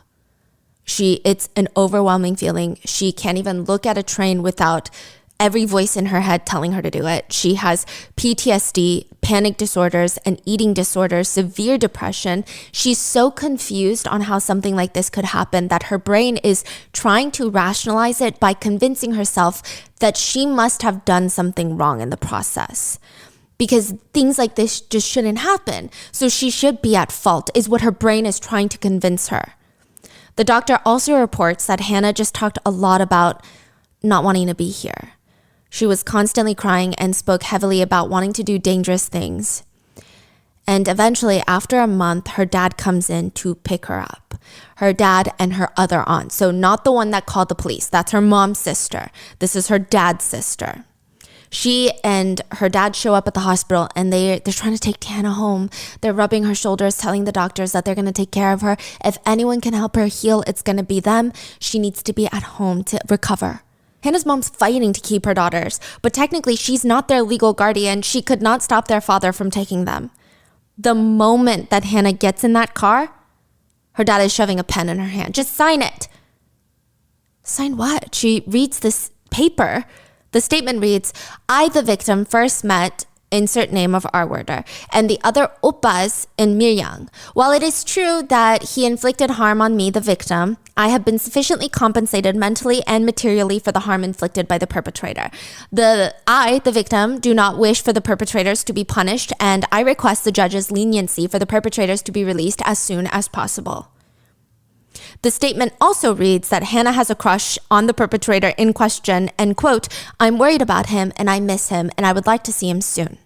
[SPEAKER 1] It's an overwhelming feeling. She can't even look at a train without every voice in her head telling her to do it. She has PTSD, panic disorders, and eating disorders, severe depression. She's so confused on how something like this could happen that her brain is trying to rationalize it by convincing herself that she must have done something wrong in the process. Because things like this just shouldn't happen. So she should be at fault, is what her brain is trying to convince her. The doctor also reports that Hannah just talked a lot about not wanting to be here. She was constantly crying and spoke heavily about wanting to do dangerous things. And eventually, after a month, her dad comes in to pick her up. Her dad and her other aunt. So not the one that called the police. That's her mom's sister. This is her dad's sister. She and her dad show up at the hospital and they're trying to take Hannah home. They're rubbing her shoulders, telling the doctors that they're going to take care of her. If anyone can help her heal, it's going to be them. She needs to be at home to recover. Hannah's mom's fighting to keep her daughters, but technically she's not their legal guardian. She could not stop their father from taking them. The moment that Hannah gets in that car, her dad is shoving a pen in her hand. Just sign it. Sign what? She reads this paper. The statement reads, "I, the victim, first met insert name of our worder, and the other oppas in Miryang. While it is true that he inflicted harm on me, the victim, I have been sufficiently compensated mentally and materially for the harm inflicted by the perpetrator. The victim, do not wish for the perpetrators to be punished, and I request the judge's leniency for the perpetrators to be released as soon as possible. The statement also reads that Hannah has a crush on the perpetrator in question and, quote, I'm worried about him and I miss him and I would like to see him soon.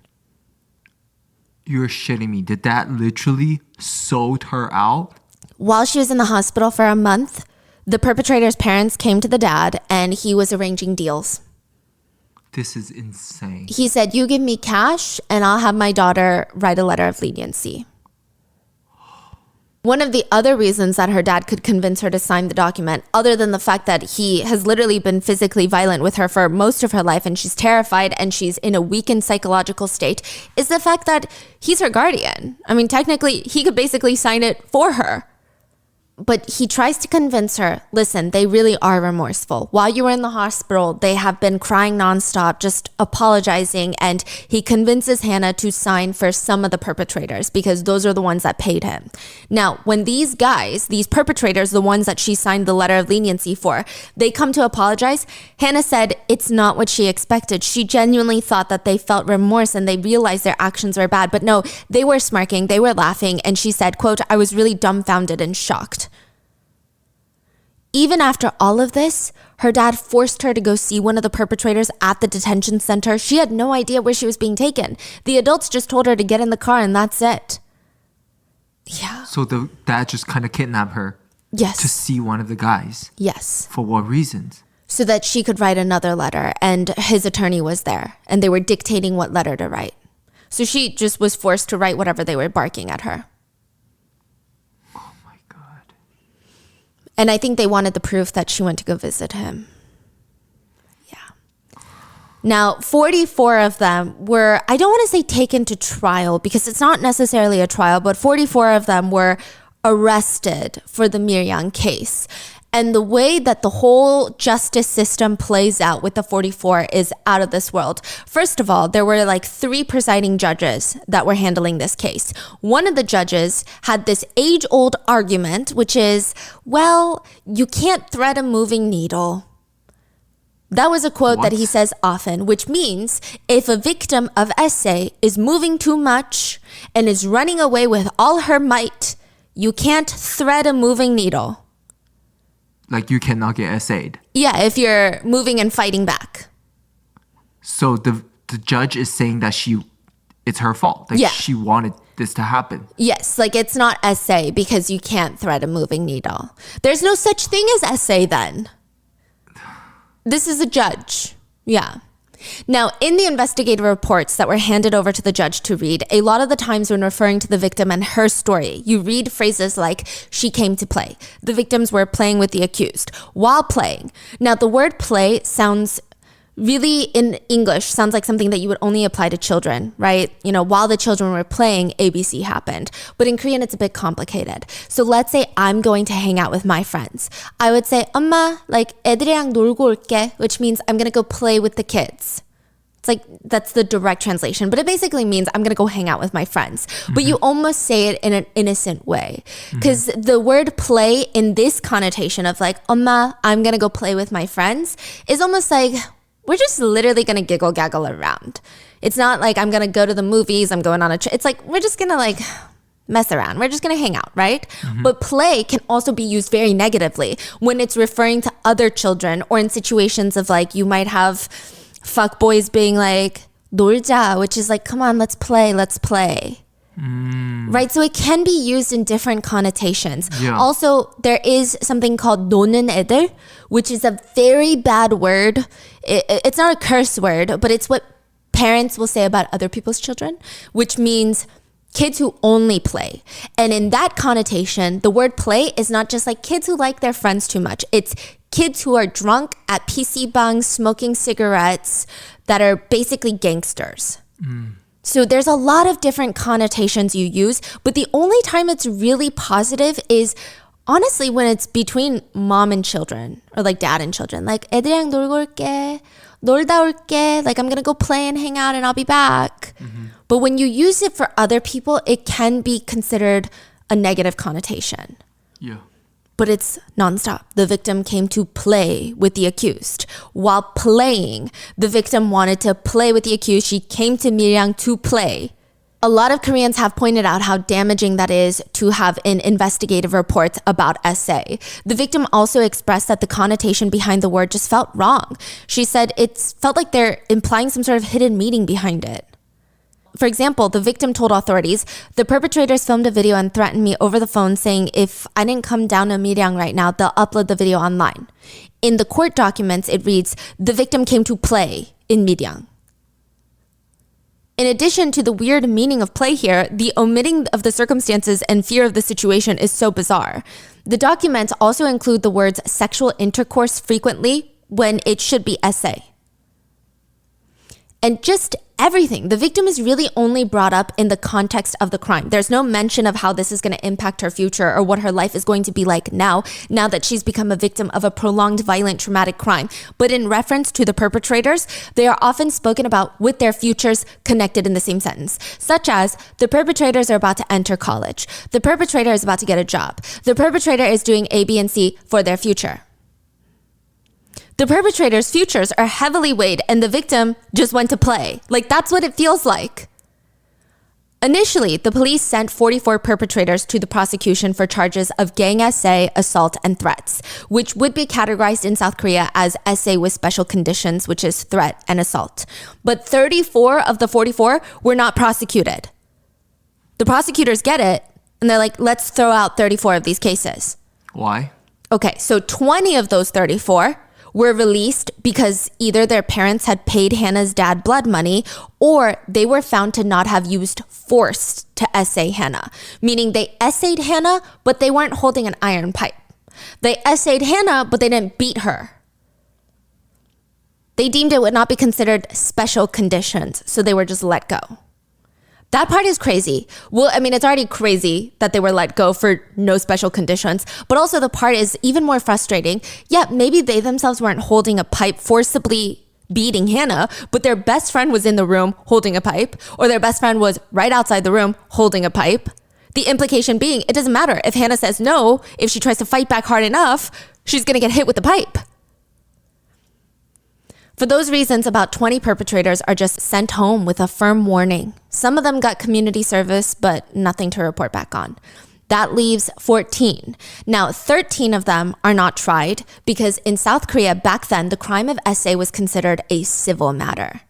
[SPEAKER 2] You're shitting me. Did that literally sold her out?
[SPEAKER 1] While she was in the hospital for a month, the perpetrator's parents came to the dad and he was arranging deals.
[SPEAKER 2] This is insane.
[SPEAKER 1] He said, you give me cash and I'll have my daughter write a letter of leniency. One of the other reasons that her dad could convince her to sign the document, other than the fact that he has literally been physically violent with her for most of her life and she's terrified and she's in a weakened psychological state, is the fact that he's her guardian. I mean, technically, he could basically sign it for her. But he tries to convince her, listen, they really are remorseful. While you were in the hospital, they have been crying nonstop, just apologizing. And he convinces Hannah to sign for some of the perpetrators because those are the ones that paid him. Now, when these guys, these perpetrators, the ones that she signed the letter of leniency for, they come to apologize, Hannah said it's not what she expected. She genuinely thought that they felt remorse and they realized their actions were bad. But no, they were smirking, they were laughing. And she said, quote, I was really dumbfounded and shocked. Even after all of this, her dad forced her to go see one of the perpetrators at the detention center. She had no idea where she was being taken. The adults just told her to get in the car and that's it. Yeah.
[SPEAKER 2] So the dad just kind of kidnapped her.
[SPEAKER 1] Yes.
[SPEAKER 2] To see one of the guys.
[SPEAKER 1] Yes.
[SPEAKER 2] For what reasons?
[SPEAKER 1] So that she could write another letter, and his attorney was there and they were dictating what letter to write. So she just was forced to write whatever they were barking at her. And I think they wanted the proof that she went to go visit him. Yeah. Now, 44 of them were, I don't want to say taken to trial because it's not necessarily a trial, but 44 of them were arrested for the Miryang case. And the way that the whole justice system plays out with the 44 is out of this world. First of all, there were like 3 presiding judges that were handling this case. One of the judges had this age-old argument, which is, well, you can't thread a moving needle. That was a quote that he says often, which means if a victim of essay is moving too much and is running away with all her might, you can't thread a moving needle.
[SPEAKER 2] Like you cannot get essayed.
[SPEAKER 1] Yeah, if you're moving and fighting back.
[SPEAKER 2] So the judge is saying that it's her fault. Like she wanted this to happen.
[SPEAKER 1] Yes, like it's not essay because you can't thread a moving needle. There's no such thing as essay then. This is a judge. Yeah. Now, in the investigative reports that were handed over to the judge to read, a lot of the times when referring to the victim and her story, you read phrases like, she came to play. The victims were playing with the accused while playing. Now, the word play sounds really, in English, sounds like something that you would only apply to children, right? You know, while the children were playing, ABC happened. But in Korean, it's a bit complicated. So let's say I'm going to hang out with my friends. I would say, 엄마, like, 애들이랑 놀고 올게, which means I'm going to go play with the kids. It's like, that's the direct translation. But it basically means I'm going to go hang out with my friends. Mm-hmm. But you almost say it in an innocent way. Because the word play in this connotation of like, 엄마, I'm going to go play with my friends is almost like, we're just literally going to giggle gaggle around. It's not like I'm going to go to the movies, I'm going on a trip. It's like, we're just going to like mess around. We're just going to hang out, right? But play can also be used very negatively when it's referring to other children or in situations of like, you might have fuck boys being like, 놀자, which is like, come on, let's play. Right? So it can be used in different connotations. Yeah. Also, there is something called 노는 애들, which is a very bad word. It's not a curse word, but it's what parents will say about other people's children, which means kids who only play. And in that connotation, the word play is not just like kids who like their friends too much. It's kids who are drunk at PC bangs, smoking cigarettes, that are basically gangsters. So there's a lot of different connotations you use, but the only time it's really positive is honestly when it's between mom and children or like dad and children. Like 애들이랑 놀고 올게, 놀다 올게, like I'm gonna go play and hang out and I'll be back. But when you use it for other people, it can be considered a negative connotation.
[SPEAKER 2] Yeah.
[SPEAKER 1] But it's nonstop. The victim came to play with the accused. While playing, the victim wanted to play with the accused. She came to Miryang to play. A lot of Koreans have pointed out how damaging that is to have in investigative reports about SA. The victim also expressed that the connotation behind the word just felt wrong. She said it felt like they're implying some sort of hidden meaning behind it. For example, the victim told authorities, the perpetrators filmed a video and threatened me over the phone saying if I didn't come down to Miryang right now, they'll upload the video online. In the court documents, it reads, the victim came to play in Miryang. In addition to the weird meaning of play here, the omitting of the circumstances and fear of the situation is so bizarre. The documents also include the words sexual intercourse frequently when it should be SA. And just everything. The victim is really only brought up in the context of the crime. There's no mention of how this is going to impact her future or what her life is going to be like now that she's become a victim of a prolonged, violent, traumatic crime. But in reference to the perpetrators, they are often spoken about with their futures connected in the same sentence, such as the perpetrators are about to enter college. The perpetrator is about to get a job. The perpetrator is doing A, B, and C for their future. The perpetrator's futures are heavily weighed and the victim just went to play. Like, that's what it feels like. Initially, the police sent 44 perpetrators to the prosecution for charges of gang SA, assault, and threats, which would be categorized in South Korea as SA with special conditions, which is threat and assault. But 34 of the 44 were not prosecuted. The prosecutors get it, and they're like, let's throw out 34 of these cases.
[SPEAKER 2] Why?
[SPEAKER 1] Okay, so 20 of those 34 were released because either their parents had paid Hannah's dad blood money or they were found to not have used force to essay Hannah, meaning they essayed Hannah, but they weren't holding an iron pipe. They essayed Hannah, but they didn't beat her. They deemed it would not be considered special conditions, so they were just let go. That part is crazy. Well, I mean, it's already crazy that they were let go for no special conditions, but also the part is even more frustrating. Yeah, maybe they themselves weren't holding a pipe forcibly beating Hannah, but their best friend was in the room holding a pipe, or their best friend was right outside the room holding a pipe. The implication being, it doesn't matter. If Hannah says no, if she tries to fight back hard enough, she's gonna get hit with the pipe. For those reasons, about 20 perpetrators are just sent home with a firm warning. Some of them got community service, but nothing to report back on. That leaves 14. Now, 13 of them are not tried because in South Korea back then, the crime of SA was considered a civil matter,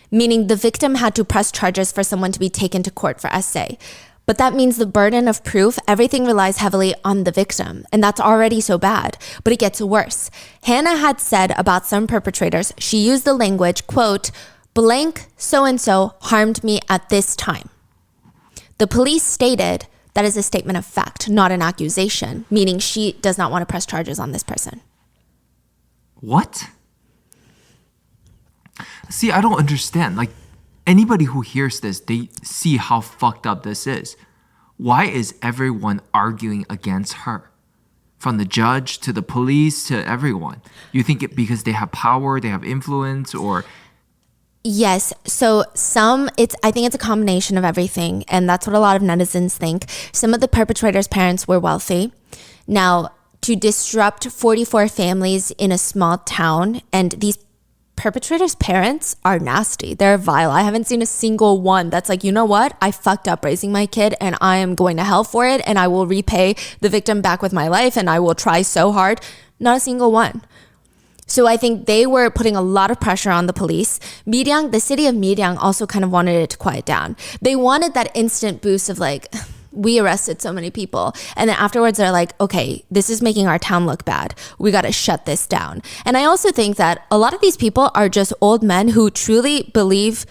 [SPEAKER 1] meaning the victim had to press charges for someone to be taken to court for SA. But that means the burden of proof, everything relies heavily on the victim. And that's already so bad, but it gets worse. Hannah had said about some perpetrators, she used the language, quote, blank so-and-so harmed me at this time. The police stated that is a statement of fact, not an accusation, meaning she does not want to press charges on this person.
[SPEAKER 2] What? See, I don't understand. Like, anybody who hears this, they see how fucked up this is. Why is everyone arguing against her? From the judge to the police to everyone. You think it because they have power, they have influence, or...
[SPEAKER 1] Yes. So I think it's a combination of everything. And that's what a lot of netizens think. Some of the perpetrators' parents were wealthy. Now, to disrupt 44 families in a small town, and these perpetrators' parents are nasty. They're vile. I haven't seen a single one that's like, you know what? I fucked up raising my kid and I am going to hell for it and I will repay the victim back with my life and I will try so hard. Not a single one. So I think they were putting a lot of pressure on the police. Miryang, the city of Miryang also kind of wanted it to quiet down. They wanted that instant boost of like, we arrested so many people. And then afterwards they're like, okay, this is making our town look bad. We got to shut this down. And I also think that a lot of these people are just old men who truly believe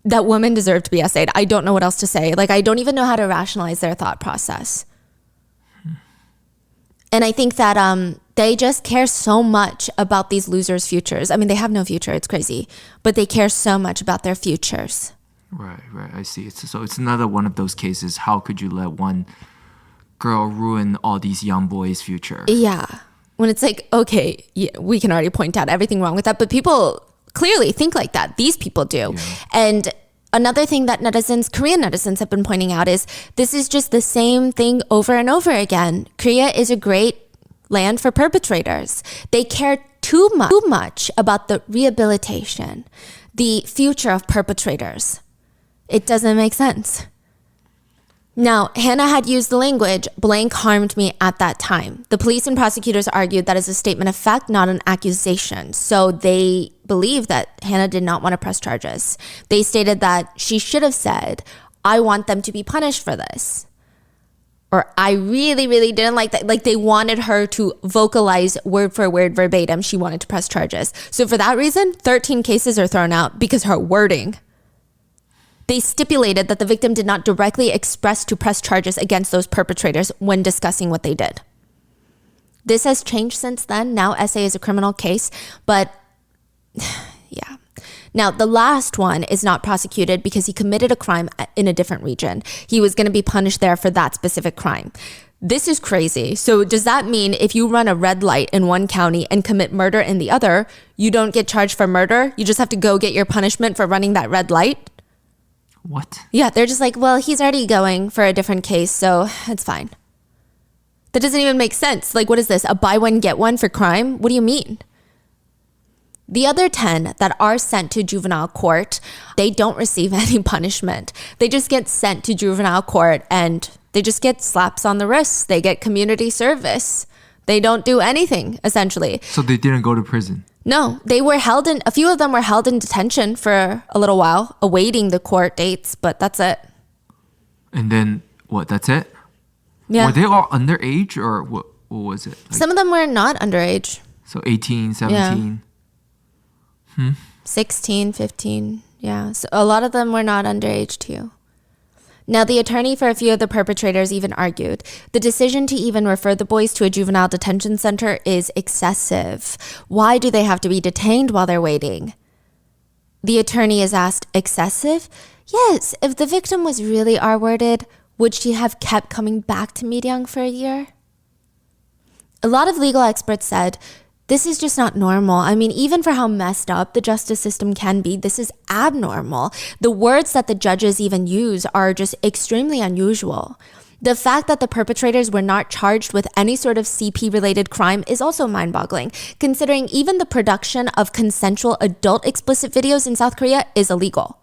[SPEAKER 1] that women deserve to be essayed. I don't know what else to say. Like, I don't even know how to rationalize their thought process. And I think that they just care so much about these losers' futures. I mean, they have no future. It's crazy. But they care so much about their futures.
[SPEAKER 2] Right. I see. So it's another one of those cases. How could you let one girl ruin all these young boys' future?
[SPEAKER 1] Yeah. When it's like, okay, yeah, we can already point out everything wrong with that, but people clearly think like that. These people do. Yeah. And Another thing that Korean netizens have been pointing out is this is just the same thing over and over again. Korea is a great land for perpetrators. They care too much about the rehabilitation, the future of perpetrators. It doesn't make sense. Now, Hannah had used the language, blank harmed me at that time. The police and prosecutors argued that is a statement of fact, not an accusation. So they believe that Hannah did not want to press charges. They stated that she should have said, I want them to be punished for this. Or I really, really didn't like that. Like they wanted her to vocalize word for word verbatim. She wanted to press charges. So for that reason, 13 cases are thrown out because her wording. They stipulated that the victim did not directly express to press charges against those perpetrators when discussing what they did. This has changed since then. Now SA is a criminal case, but yeah. Now, the last one is not prosecuted because he committed a crime in a different region. He was going to be punished there for that specific crime. This is crazy. So does that mean if you run a red light in one county and commit murder in the other, you don't get charged for murder? You just have to go get your punishment for running that red light?
[SPEAKER 2] What?
[SPEAKER 1] Yeah, they're just like, well, he's already going for a different case, so it's fine. That doesn't even make sense. Like, what is this? A buy one, get one for crime? What do you mean? The other 10 that are sent to juvenile court, they don't receive any punishment. They just get sent to juvenile court and they just get slaps on the wrists. They get community service. They don't do anything, essentially.
[SPEAKER 2] So they didn't go to prison?
[SPEAKER 1] No, a few of them were held in detention for a little while, awaiting the court dates, but that's it.
[SPEAKER 2] And then, what, that's it?
[SPEAKER 1] Yeah.
[SPEAKER 2] Were they all underage or what was it? Like,
[SPEAKER 1] some of them were not underage.
[SPEAKER 2] So 18, 17?
[SPEAKER 1] Yeah. 16, 15, yeah. So a lot of them were not underage too. Now, the attorney for a few of the perpetrators even argued the decision to even refer the boys to a juvenile detention center is excessive. Why do they have to be detained while they're waiting? The attorney is asked, excessive? Yes, if the victim was really R-worded, would she have kept coming back to Miryang for a year? A lot of legal experts said, this is just not normal. I mean, even for how messed up the justice system can be, this is abnormal. The words that the judges even use are just extremely unusual. The fact that the perpetrators were not charged with any sort of CP-related crime is also mind-boggling, considering even the production of consensual adult explicit videos in South Korea is illegal.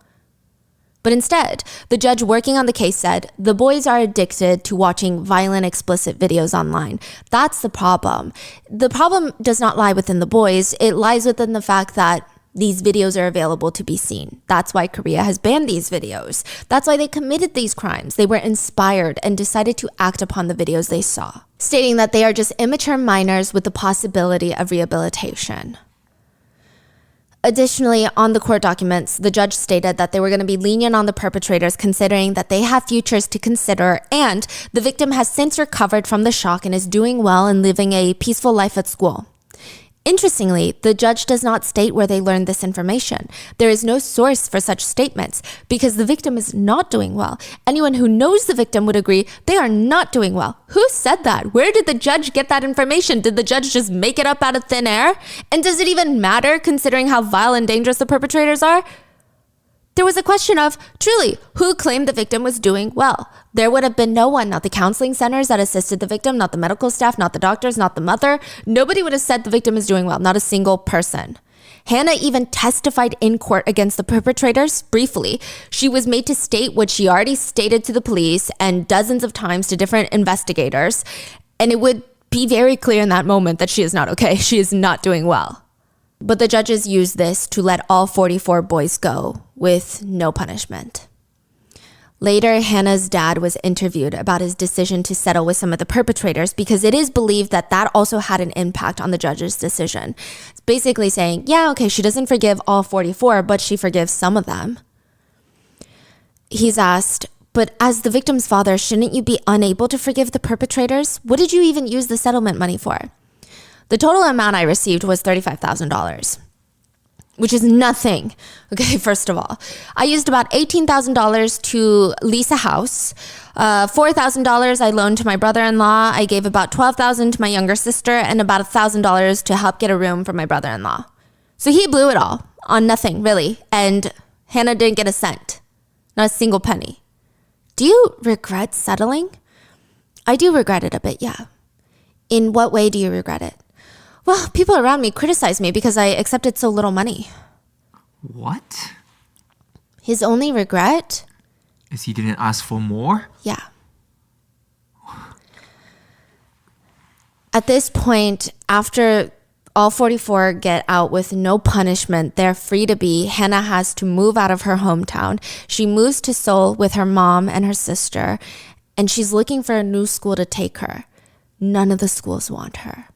[SPEAKER 1] But instead, the judge working on the case said, the boys are addicted to watching violent, explicit videos online. That's the problem. The problem does not lie within the boys. It lies within the fact that these videos are available to be seen. That's why Korea has banned these videos. That's why they committed these crimes. They were inspired and decided to act upon the videos they saw, stating that they are just immature minors with the possibility of rehabilitation. Additionally, on the court documents, the judge stated that they were going to be lenient on the perpetrators, considering that they have futures to consider, and the victim has since recovered from the shock and is doing well and living a peaceful life at school. Interestingly, the judge does not state where they learned this information. There is no source for such statements because the victim is not doing well. Anyone who knows the victim would agree they are not doing well. Who said that? Where did the judge get that information? Did the judge just make it up out of thin air? And does it even matter considering how vile and dangerous the perpetrators are? There was a question of, truly, who claimed the victim was doing well? There would have been no one, not the counseling centers that assisted the victim, not the medical staff, not the doctors, not the mother. Nobody would have said the victim is doing well, not a single person. Hannah even testified in court against the perpetrators briefly. She was made to state what she already stated to the police and dozens of times to different investigators. And it would be very clear in that moment that she is not okay. She is not doing well. But the judges used this to let all 44 boys go with no punishment. Later, Hannah's dad was interviewed about his decision to settle with some of the perpetrators because it is believed that that also had an impact on the judge's decision. It's basically saying, yeah, okay, she doesn't forgive all 44, but she forgives some of them. He's asked, but as the victim's father, shouldn't you be unable to forgive the perpetrators? What did you even use the settlement money for? The total amount I received was $35,000, which is nothing. Okay, first of all, I used about $18,000 to lease a house. $4,000 I loaned to my brother-in-law. I gave about $12,000 to my younger sister and about $1,000 to help get a room for my brother-in-law. So he blew it all on nothing, really. And Hannah didn't get a cent. Not a single penny. Do you regret settling? I do regret it a bit, yeah. In what way do you regret it? Well, people around me criticize me because I accepted so little money.
[SPEAKER 2] What?
[SPEAKER 1] His only regret?
[SPEAKER 2] Is he didn't ask for more?
[SPEAKER 1] Yeah. At this point, after all 44 get out with no punishment, they're free to be. Hannah has to move out of her hometown. She moves to Seoul with her mom and her sister, and she's looking for a new school to take her. None of the schools want her.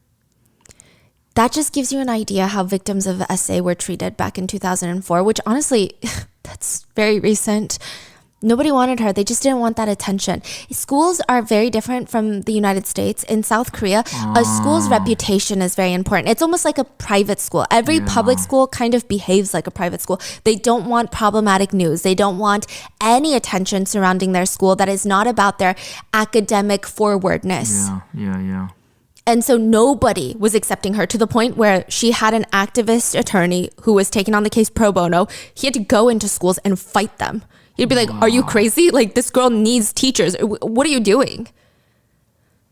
[SPEAKER 1] That just gives you an idea how victims of SA were treated back in 2004, which honestly, that's very recent. Nobody wanted her. They just didn't want that attention. Schools are very different from the United States. In South Korea, a school's reputation is very important. It's almost like a private school. Every public school kind of behaves like a private school. They don't want problematic news. They don't want any attention surrounding their school that is not about their academic forwardness.
[SPEAKER 2] Yeah.
[SPEAKER 1] And so nobody was accepting her, to the point where she had an activist attorney who was taking on the case pro bono. He had to go into schools and fight them. He'd be like, are you crazy? Like, this girl needs teachers. What are you doing?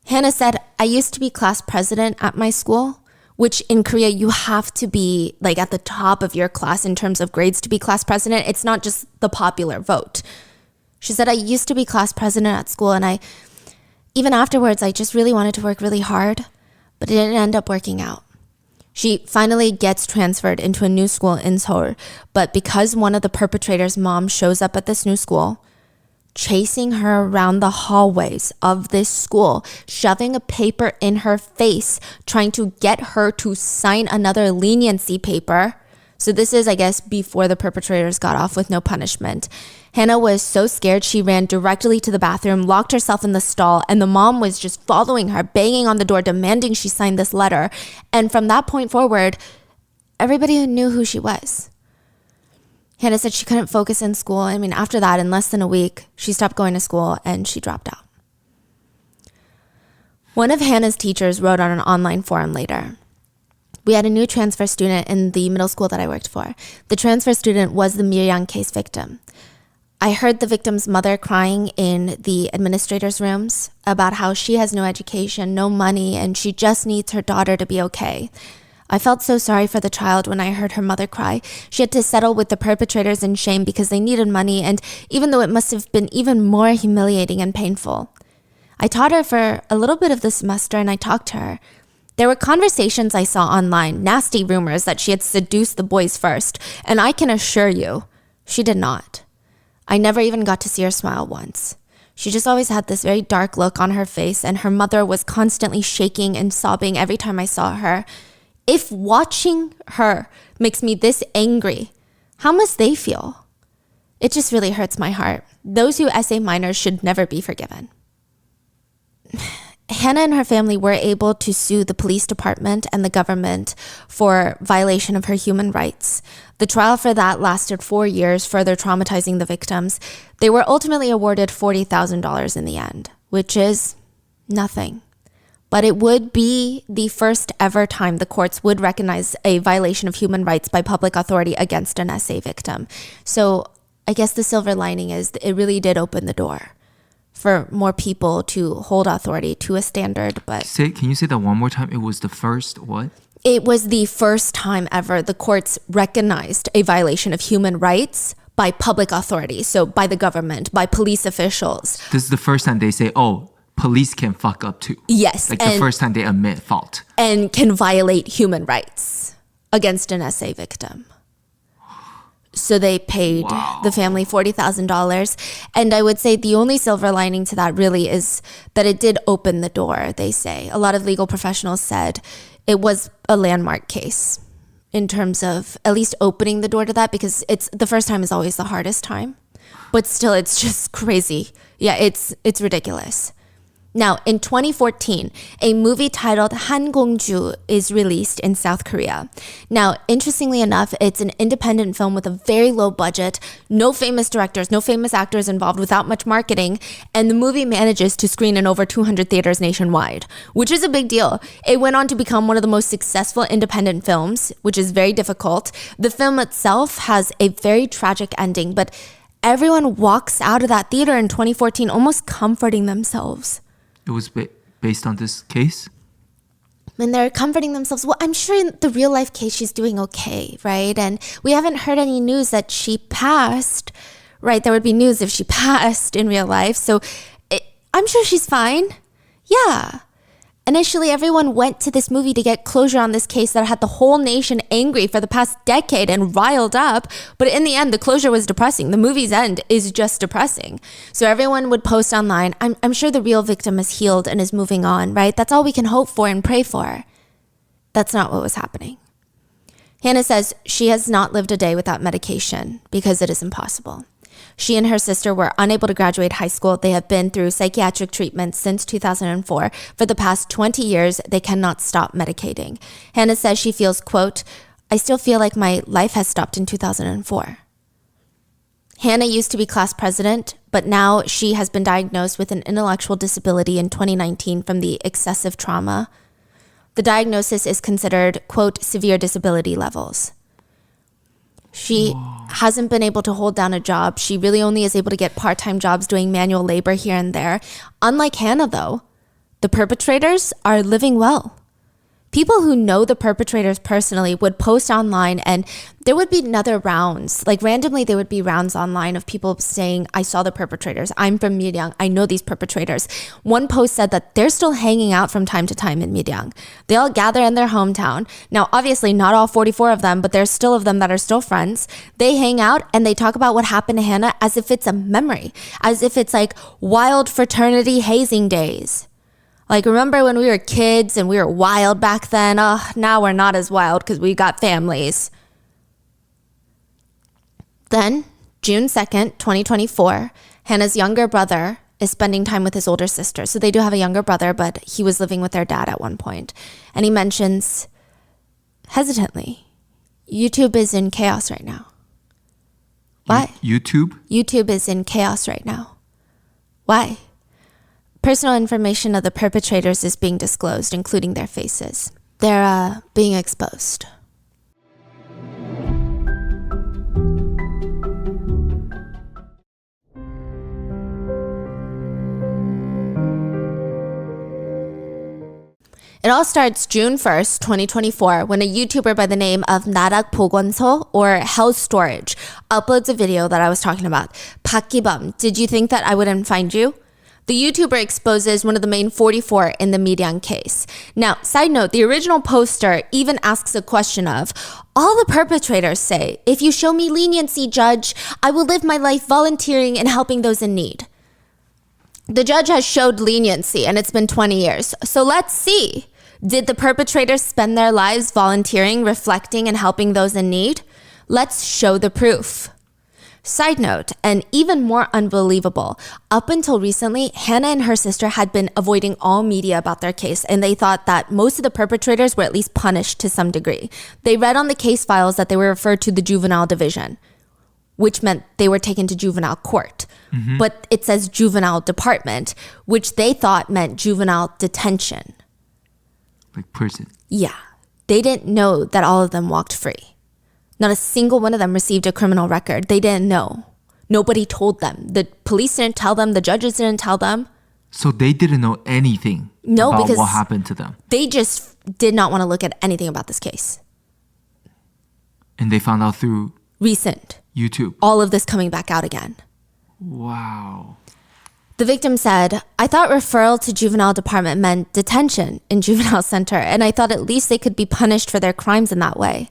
[SPEAKER 1] Hannah said, I used to be class president at my school, which in Korea, you have to be like at the top of your class in terms of grades to be class president. It's not just the popular vote. She said, I used to be class president at school, and even afterwards, I just really wanted to work really hard, but it didn't end up working out. She finally gets transferred into a new school in Seoul, but because one of the perpetrators' mom shows up at this new school, chasing her around the hallways of this school, shoving a paper in her face, trying to get her to sign another leniency paper. So this is, I guess, before the perpetrators got off with no punishment. Hannah was so scared, she ran directly to the bathroom, locked herself in the stall, and the mom was just following her, banging on the door, demanding she sign this letter. And from that point forward, everybody knew who she was. Hannah said she couldn't focus in school. I mean, after that, in less than a week, she stopped going to school and she dropped out. One of Hannah's teachers wrote on an online forum later, we had a new transfer student in the middle school that I worked for. The transfer student was the Miryang case victim. I heard the victim's mother crying in the administrator's rooms about how she has no education, no money, and she just needs her daughter to be okay. I felt so sorry for the child when I heard her mother cry. She had to settle with the perpetrators in shame because they needed money, and even though it must have been even more humiliating and painful. I taught her for a little bit of the semester, and I talked to her. There were conversations I saw online, nasty rumors that she had seduced the boys first, and I can assure you, she did not. I never even got to see her smile once. She just always had this very dark look on her face, and her mother was constantly shaking and sobbing every time I saw her. If watching her makes me this angry, how must they feel? It just really hurts my heart. Those who SA minors should never be forgiven. Hannah and her family were able to sue the police department and the government for violation of her human rights. The trial for that lasted 4 years, further traumatizing the victims. They were ultimately awarded $40,000 in the end, which is nothing. But it would be the first ever time the courts would recognize a violation of human rights by public authority against an SA victim. So I guess the silver lining is it really did open the door for more people to hold authority to a standard. But
[SPEAKER 2] can you say that one more time? It was the first what?
[SPEAKER 1] It was the first time ever the courts recognized a violation of human rights by public authority. So by the government, by police officials.
[SPEAKER 2] This is the first time they say, oh, police can fuck up too.
[SPEAKER 1] Yes.
[SPEAKER 2] Like the first time they admit fault.
[SPEAKER 1] And can violate human rights against an SA victim. So they paid the family $40,000. And I would say the only silver lining to that really is that it did open the door, they say. A lot of legal professionals said it was a landmark case in terms of at least opening the door to that, because it's the first time is always the hardest time. But still, it's just crazy. Yeah, it's ridiculous. Now, in 2014, a movie titled Han is released in South Korea. Now, interestingly enough, it's an independent film with a very low budget, no famous directors, no famous actors involved, without much marketing, and the movie manages to screen in over 200 theaters nationwide, which is a big deal. It went on to become one of the most successful independent films, which is very difficult. The film itself has a very tragic ending, but Everyone walks out of that theater in 2014 almost comforting themselves.
[SPEAKER 2] It was based on this case?
[SPEAKER 1] And they're comforting themselves. Well, I'm sure in the real life case, she's doing okay, right? And we haven't heard any news that she passed, right? There would be news if she passed in real life. So I'm sure she's fine. Yeah. Initially, everyone went to this movie to get closure on this case that had the whole nation angry for the past decade and riled up. But in the end, the closure was depressing. The movie's end is just depressing. So everyone would post online, I'm sure the real victim is healed and is moving on, right? That's all we can hope for and pray for. That's not what was happening. Hannah says she has not lived a day without medication because it is impossible. She and her sister were unable to graduate high school. They have been through psychiatric treatment since 2004. For the past 20 years, they cannot stop medicating. Hannah says she feels, quote, I still feel like my life has stopped in 2004. Hannah used to be class president, but now she has been diagnosed with an intellectual disability in 2019 from the excessive trauma. The diagnosis is considered, quote, severe disability levels. She hasn't been able to hold down a job. She really only is able to get part-time jobs doing manual labor here and there. Unlike Hannah, though, the perpetrators are living well. People who know the perpetrators personally would post online and there would be another rounds. Like randomly, there would be rounds online of people saying, I saw the perpetrators. I'm from Miryang. I know these perpetrators. One post said that they're still hanging out from time to time in Miryang. They all gather in their hometown. Now, obviously, not all 44 of them, but there's still of them that are still friends. They hang out and they talk about what happened to Hannah as if it's a memory, as if it's like wild fraternity hazing days. Like, remember when we were kids and we were wild back then? Oh, now we're not as wild because we got families. Then, June 2nd, 2024, Hannah's younger brother is spending time with his older sister. So they do have a younger brother, but he was living with their dad at one point. And he mentions, hesitantly, YouTube is in chaos right now. Why?
[SPEAKER 2] YouTube?
[SPEAKER 1] YouTube is in chaos right now. Why? Personal information of the perpetrators is being disclosed, including their faces. They're being exposed. It all starts June 1st, 2024, when a YouTuber by the name of Narak Bogonso, or Hell Storage, uploads a video that I was talking about. Pakibam, did you think that I wouldn't find you? The YouTuber exposes one of the main 44 in the Miryang case. Now, side note, the original poster even asks a question of, all the perpetrators say, if you show me leniency, judge, I will live my life volunteering and helping those in need. The judge has showed leniency and it's been 20 years. So let's see. Did the perpetrators spend their lives volunteering, reflecting, and helping those in need? Let's show the proof. Side note, and even more unbelievable, up until recently, Hannah and her sister had been avoiding all media about their case, and they thought that most of the perpetrators were at least punished to some degree. They read on the case files that they were referred to the juvenile division, which meant they were taken to juvenile court. Mm-hmm. But it says juvenile department, which they thought meant juvenile detention.
[SPEAKER 2] Like prison.
[SPEAKER 1] Yeah. They didn't know that all of them walked free. Not a single one of them received a criminal record. They didn't know. Nobody told them. The police didn't tell them. The judges didn't tell them.
[SPEAKER 2] So they didn't know anything about what happened to them.
[SPEAKER 1] They just did not want to look at anything about this case.
[SPEAKER 2] And they found out through
[SPEAKER 1] recent
[SPEAKER 2] YouTube.
[SPEAKER 1] All of this coming back out again.
[SPEAKER 2] Wow.
[SPEAKER 1] The victim said, I thought referral to juvenile department meant detention in juvenile center, and I thought at least they could be punished for their crimes in that way.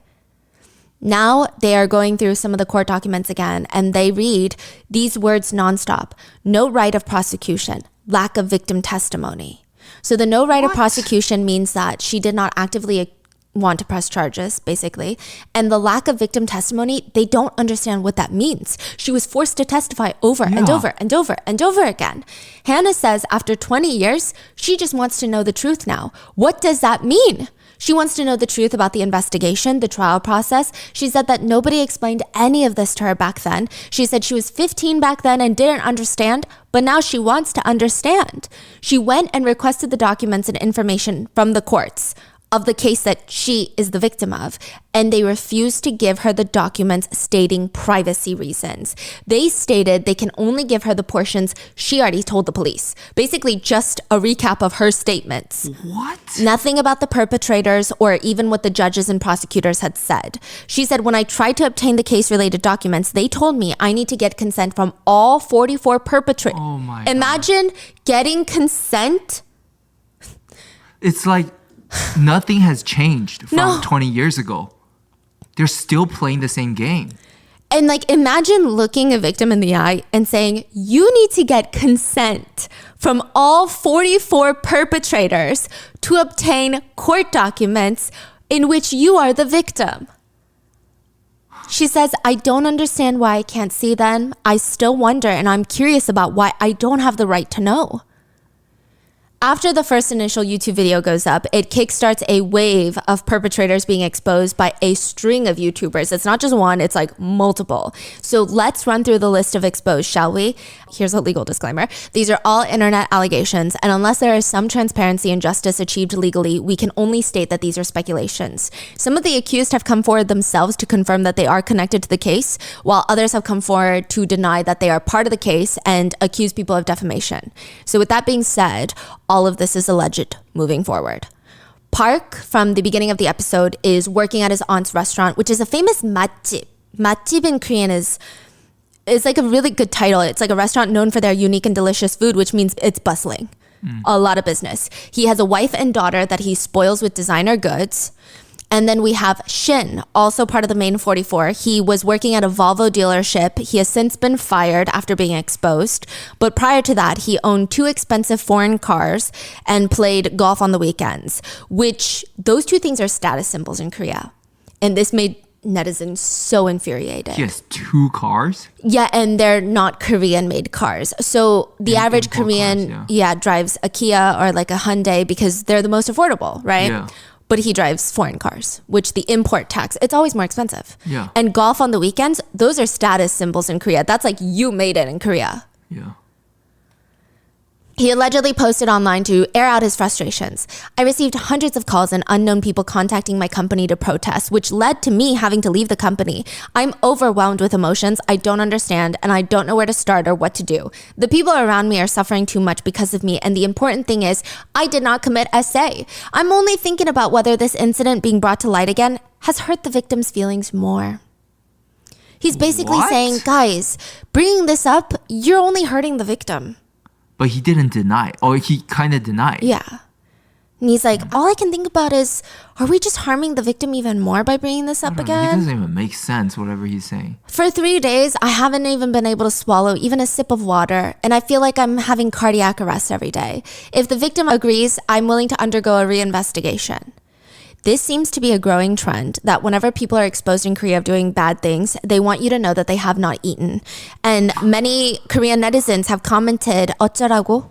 [SPEAKER 1] Now they are going through some of the court documents again, and they read these words nonstop. No right of prosecution, lack of victim testimony. So the no right of prosecution means that she did not actively want to press charges, basically. And the lack of victim testimony, they don't understand what that means. She was forced to testify over and over and over and over again. Hannah says after 20 years, she just wants to know the truth now. What does that mean? She wants to know the truth about the investigation, the trial process. She said that nobody explained any of this to her back then. She said she was 15 back then and didn't understand, but now she wants to understand. She went and requested the documents and information from the courts. of the case that she is the victim of, and they refused to give her the documents stating privacy reasons. They stated they can only give her the portions she already told the police. Basically, just a recap of her statements.
[SPEAKER 2] What?
[SPEAKER 1] Nothing about the perpetrators or even what the judges and prosecutors had said. She said, when I tried to obtain the case-related documents, they told me I need to get consent from all 44 perpetrators.
[SPEAKER 2] Oh my God.
[SPEAKER 1] Imagine getting consent.
[SPEAKER 2] It's like nothing has changed from 20 years ago. They're still playing the same game.
[SPEAKER 1] And like, imagine looking a victim in the eye and saying, you need to get consent from all 44 perpetrators to obtain court documents in which you are the victim. She says, I don't understand why I can't see them. I still wonder, and I'm curious about why I don't have the right to know. After the first initial YouTube video goes up, it kickstarts a wave of perpetrators being exposed by a string of YouTubers. It's not just one, it's like multiple. So let's run through the list of exposed, shall we? Here's a legal disclaimer. These are all internet allegations, and unless there is some transparency and justice achieved legally, we can only state that these are speculations. Some of the accused have come forward themselves to confirm that they are connected to the case, while others have come forward to deny that they are part of the case and accuse people of defamation. So with that being said, all of this is alleged moving forward. Park, from the beginning of the episode, is working at his aunt's restaurant, which is a famous matjip. Matjip in Korean is like a really good title. It's like a restaurant known for their unique and delicious food, which means it's bustling. A lot of business. He has a wife and daughter that he spoils with designer goods. And then we have Shin, also part of the main 44. He was working at a Volvo dealership. He has since been fired after being exposed. But prior to that, he owned 2 expensive foreign cars and played golf on the weekends, which those 2 things are status symbols in Korea. And this made netizens so infuriated.
[SPEAKER 2] He has 2 cars?
[SPEAKER 1] Yeah, and they're not Korean-made cars. So the average Korean cars, drives a Kia or like a Hyundai because they're the most affordable, right?
[SPEAKER 2] Yeah.
[SPEAKER 1] But he drives foreign cars, which the import tax, it's always more expensive.
[SPEAKER 2] Yeah.
[SPEAKER 1] And golf on the weekends, those are status symbols in Korea. That's like, you made it in Korea.
[SPEAKER 2] Yeah.
[SPEAKER 1] He allegedly posted online to air out his frustrations. I received hundreds of calls and unknown people contacting my company to protest, which led to me having to leave the company. I'm overwhelmed with emotions I don't understand, and I don't know where to start or what to do. The people around me are suffering too much because of me, and the important thing is, I did not commit SA. I'm only thinking about whether this incident being brought to light again has hurt the victim's feelings more. He's basically saying, guys, bringing this up, you're only hurting the victim.
[SPEAKER 2] But he didn't deny. Or he kind of denied.
[SPEAKER 1] Yeah. And he's like, all I can think about is, are we just harming the victim even more by bringing this up
[SPEAKER 2] It
[SPEAKER 1] again?
[SPEAKER 2] doesn't even make sense, whatever he's saying.
[SPEAKER 1] For 3 days, I haven't even been able to swallow even a sip of water, and I feel like I'm having cardiac arrest every day. If the victim agrees, I'm willing to undergo a reinvestigation. This seems to be a growing trend that whenever people are exposed in Korea of doing bad things, they want you to know that they have not eaten. And many Korean netizens have commented, 어쩌라고?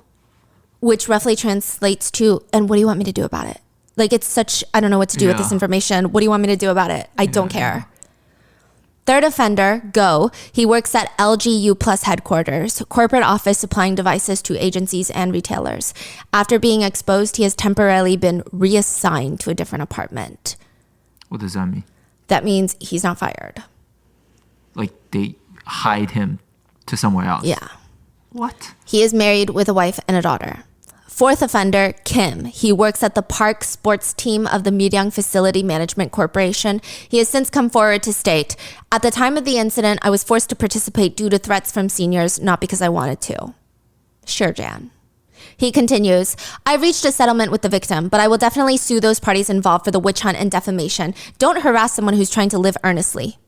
[SPEAKER 1] Which roughly translates to, and what do you want me to do about it? Like, it's such, I don't know what to do with this information. What do you want me to do about it? I don't care. Third offender, Go. He works at LGU Plus headquarters, corporate office supplying devices to agencies and retailers. After being exposed, he has temporarily been reassigned to a different apartment.
[SPEAKER 2] What does that mean?
[SPEAKER 1] That means he's not fired.
[SPEAKER 2] Like they hide him to somewhere else?
[SPEAKER 1] Yeah.
[SPEAKER 2] What?
[SPEAKER 1] He is married with a wife and a daughter. Fourth offender, Kim. He works at the park sports team of the Miryang Facility Management Corporation. He has since come forward to state, at the time of the incident, I was forced to participate due to threats from seniors, not because I wanted to. Sure, Jan. He continues, I reached a settlement with the victim, but I will definitely sue those parties involved for the witch hunt and defamation. Don't harass someone who's trying to live earnestly.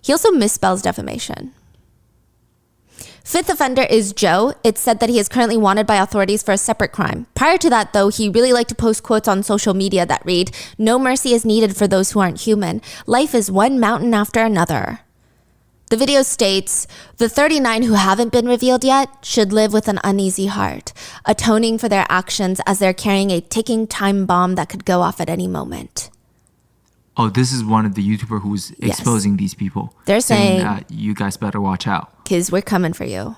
[SPEAKER 1] He also misspells defamation. Fifth offender is Joe. It's said that he is currently wanted by authorities for a separate crime. Prior to that, though, he really liked to post quotes on social media that read, no mercy is needed for those who aren't human. Life is one mountain after another. The video states, the 39 who haven't been revealed yet should live with an uneasy heart, atoning for their actions as they're carrying a ticking time bomb that could go off at any moment.
[SPEAKER 2] Oh, this is one of the YouTuber who's exposing these people.
[SPEAKER 1] They're saying
[SPEAKER 2] you guys better watch out.
[SPEAKER 1] Because we're coming for you.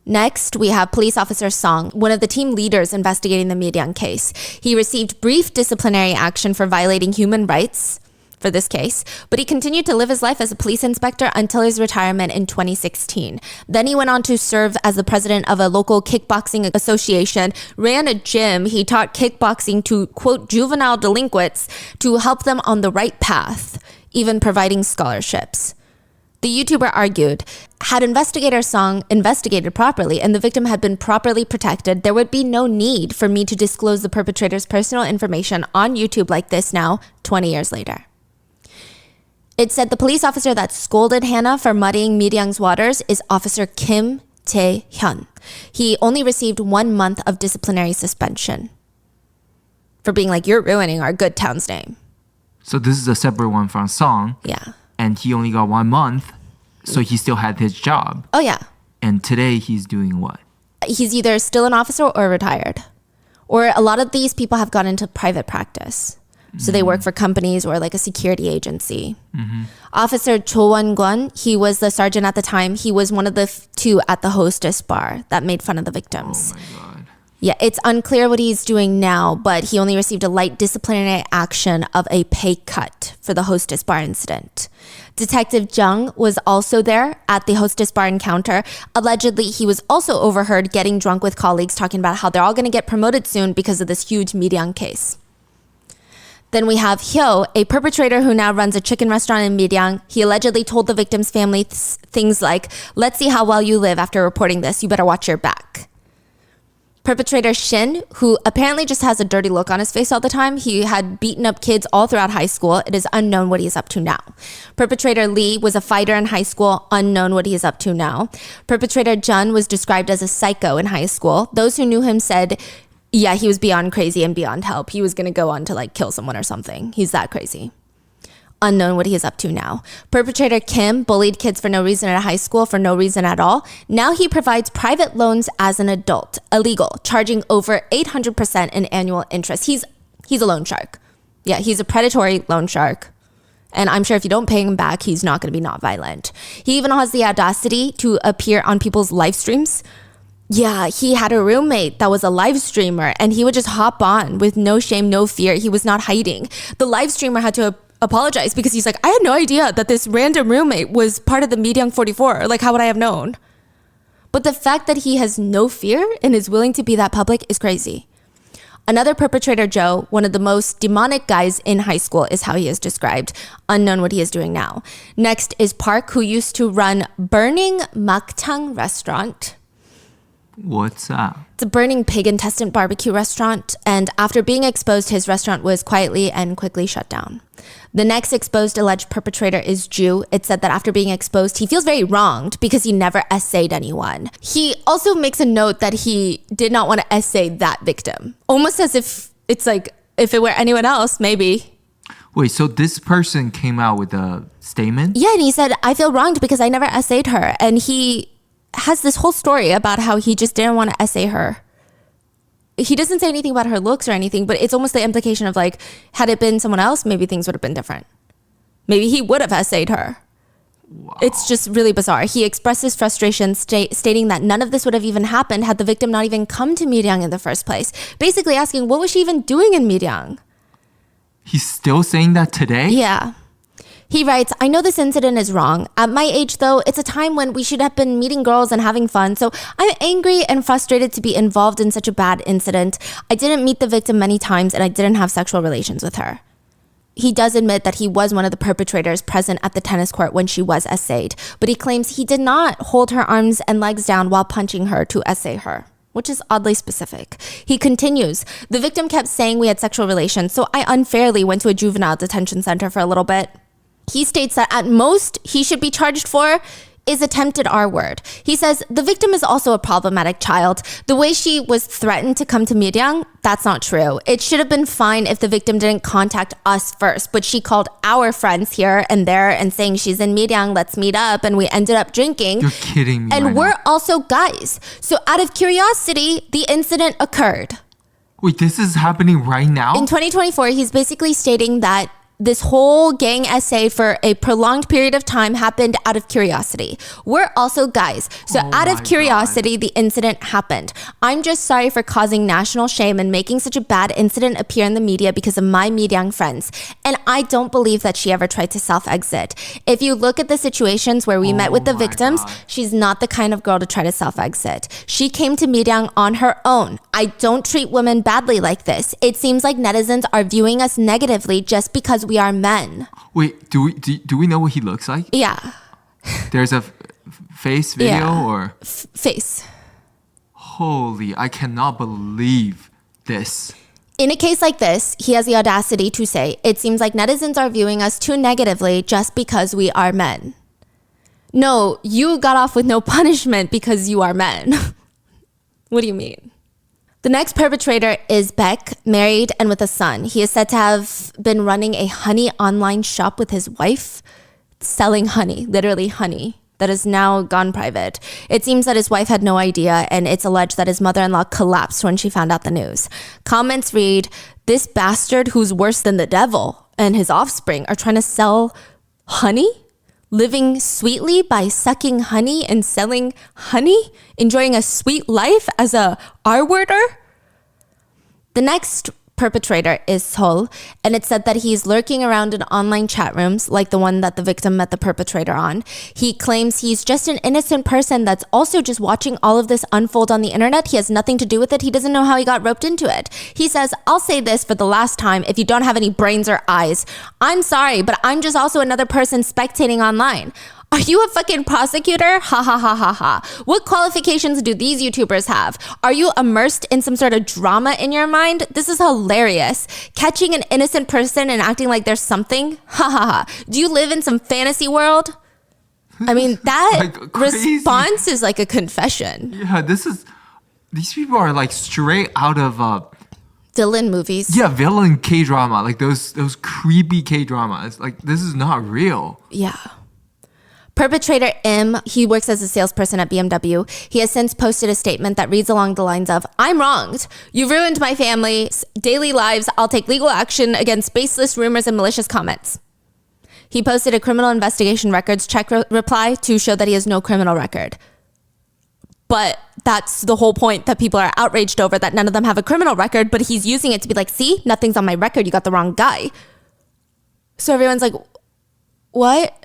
[SPEAKER 1] Next, we have police officer Song, one of the team leaders investigating the Miryang case. He received brief disciplinary action for violating human rights for this case, but he continued to live his life as a police inspector until his retirement in 2016. Then he went on to serve as the president of a local kickboxing association, ran a gym. He taught kickboxing to, quote, juvenile delinquents to help them on the right path, even providing scholarships. The YouTuber argued, had investigator Song investigated properly and the victim had been properly protected, there would be no need for me to disclose the perpetrator's personal information on YouTube like this now, 20 years later. It said the police officer that scolded Hannah for muddying Miryang's waters is Officer Kim Tae-hyun. He only received 1 month of disciplinary suspension for being like, you're ruining our good town's name.
[SPEAKER 2] So this is a separate one from Song.
[SPEAKER 1] Yeah.
[SPEAKER 2] And he only got 1 month, so he still had his job.
[SPEAKER 1] Oh, yeah.
[SPEAKER 2] And today he's doing what?
[SPEAKER 1] He's either still an officer or retired. Or a lot of these people have gone into private practice. So they work for companies or like a security agency. Officer Cho Won-kwon, he was the sergeant at the time. He was one of the two at the hostess bar that made fun of the victims.
[SPEAKER 2] Oh my God.
[SPEAKER 1] Yeah, it's unclear what he's doing now, but he only received a light disciplinary action of a pay cut for the hostess bar incident. Detective Jung was also there at the hostess bar encounter. Allegedly, he was also overheard getting drunk with colleagues talking about how they're all going to get promoted soon because of this huge Miryang case. Then we have Hyo, a perpetrator who now runs a chicken restaurant in Miryang. He allegedly told the victim's family things like, let's see how well you live after reporting this. You better watch your back. Perpetrator Shin, who apparently just has a dirty look on his face all the time. He had beaten up kids all throughout high school. It is unknown what he is up to now. Perpetrator Lee was a fighter in high school. Unknown what he is up to now. Perpetrator Jun was described as a psycho in high school. Those who knew him said, yeah, he was beyond crazy and beyond help. He was going to go on to like kill someone or something. He's that crazy. Unknown what he is up to now. Perpetrator Kim bullied kids for no reason at high school for no reason at all. Now he provides private loans as an adult, illegal, charging over 800% in annual interest. He's a loan shark. Yeah, he's a predatory loan shark. And I'm sure if you don't pay him back, he's not going to be not violent. He even has the audacity to appear on people's live streams. Yeah, he had a roommate that was a live streamer and he would just hop on with no shame, no fear. He was not hiding. The live streamer had to apologize because he's like, I had no idea that this random roommate was part of the Miryang 44. Like, how would I have known? But the fact that he has no fear and is willing to be that public is crazy. Another perpetrator, Joe, one of the most demonic guys in high school is how he is described. Unknown what he is doing now. Next is Park, who used to run Burning Makchang restaurant.
[SPEAKER 2] What's that?
[SPEAKER 1] It's a burning pig intestine barbecue restaurant, and after being exposed, his restaurant was quietly and quickly shut down. The next exposed alleged perpetrator is Ju. It said that after being exposed, he feels very wronged because he never essayed anyone. He also makes a note that he did not want to essay that victim, almost as if it's like, if it were anyone else, maybe.
[SPEAKER 2] Wait, so this person came out with a statement?
[SPEAKER 1] Yeah, and he said, I feel wronged because I never essayed her, and he has this whole story about how he just didn't want to essay her. He doesn't say anything about her looks or anything, but it's almost the implication of like, had it been someone else, maybe things would have been different. Maybe he would have essayed her. Wow. It's just really bizarre. He expressed his frustration, stating that none of this would have even happened had the victim not even come to Miryang in the first place. Basically asking, what was she even doing in Miryang?
[SPEAKER 2] He's still saying that today?
[SPEAKER 1] Yeah. He writes, I know this incident is wrong. At my age, though, it's a time when we should have been meeting girls and having fun. So I'm angry and frustrated to be involved in such a bad incident. I didn't meet the victim many times and I didn't have sexual relations with her. He does admit that he was one of the perpetrators present at the tennis court when she was essayed, but he claims he did not hold her arms and legs down while punching her to essay her, which is oddly specific. He continues, the victim kept saying we had sexual relations, so I unfairly went to a juvenile detention center for a little bit. He states that at most he should be charged for is attempted R-word. He says the victim is also a problematic child. The way she was threatened to come to Miryang, that's not true. It should have been fine if the victim didn't contact us first, but she called our friends here and there and saying she's in Miryang, let's meet up, and we ended up drinking.
[SPEAKER 2] You're kidding me.
[SPEAKER 1] And we're also guys. So out of curiosity, the incident occurred.
[SPEAKER 2] Wait, this is happening right now?
[SPEAKER 1] In 2024, he's basically stating that this whole gang essay for a prolonged period of time happened out of curiosity. We're also guys. So out of curiosity, the incident happened. I'm just sorry for causing national shame and making such a bad incident appear in the media because of my Miryang friends. And I don't believe that she ever tried to self-exit. If you look at the situations where we met with the victims, she's not the kind of girl to try to self-exit. She came to Miryang on her own. I don't treat women badly like this. It seems like netizens are viewing us negatively just because we are men.
[SPEAKER 2] Wait, do we know what he looks like?
[SPEAKER 1] Yeah.
[SPEAKER 2] There's a face video or?
[SPEAKER 1] Face.
[SPEAKER 2] Holy, I cannot believe this.
[SPEAKER 1] In a case like this, he has the audacity to say, it seems like netizens are viewing us too negatively just because we are men. No, you got off with no punishment because you are men. What do you mean? The next perpetrator is Beck, married and with a son. He is said to have been running a honey online shop with his wife, selling honey, literally honey, that has now gone private. It seems that his wife had no idea, and it's alleged that his mother-in-law collapsed when she found out the news. Comments read, "This bastard who's worse than the devil and his offspring are trying to sell honey? Living sweetly by sucking honey and selling honey? Enjoying a sweet life as a R-worder?" The next perpetrator is Sol, and it's said that he's lurking around in online chat rooms like the one that the victim met the perpetrator on. He claims he's just an innocent person that's also just watching all of this unfold on the internet. He has nothing to do with it. He doesn't know how he got roped into it. He says, "I'll say this for the last time if you don't have any brains or eyes. I'm sorry, but I'm just also another person spectating online. Are you a fucking prosecutor? Ha ha ha ha ha. What qualifications do these YouTubers have? Are you immersed in some sort of drama in your mind? This is hilarious. Catching an innocent person and acting like there's something? Ha ha ha. Do you live in some fantasy world?" I mean, that
[SPEAKER 2] like
[SPEAKER 1] response is like a confession.
[SPEAKER 2] Yeah, these people are like straight out of
[SPEAKER 1] villain movies.
[SPEAKER 2] Yeah, villain K-drama, like those creepy K-dramas. Like, this is not real.
[SPEAKER 1] Yeah. Perpetrator M, he works as a salesperson at BMW. He has since posted a statement that reads along the lines of, "I'm wronged. You've ruined my family's daily lives. I'll take legal action against baseless rumors and malicious comments." He posted a criminal investigation records check reply to show that he has no criminal record. But that's the whole point that people are outraged over, that none of them have a criminal record, but he's using it to be like, see, nothing's on my record. You got the wrong guy. So everyone's like, what?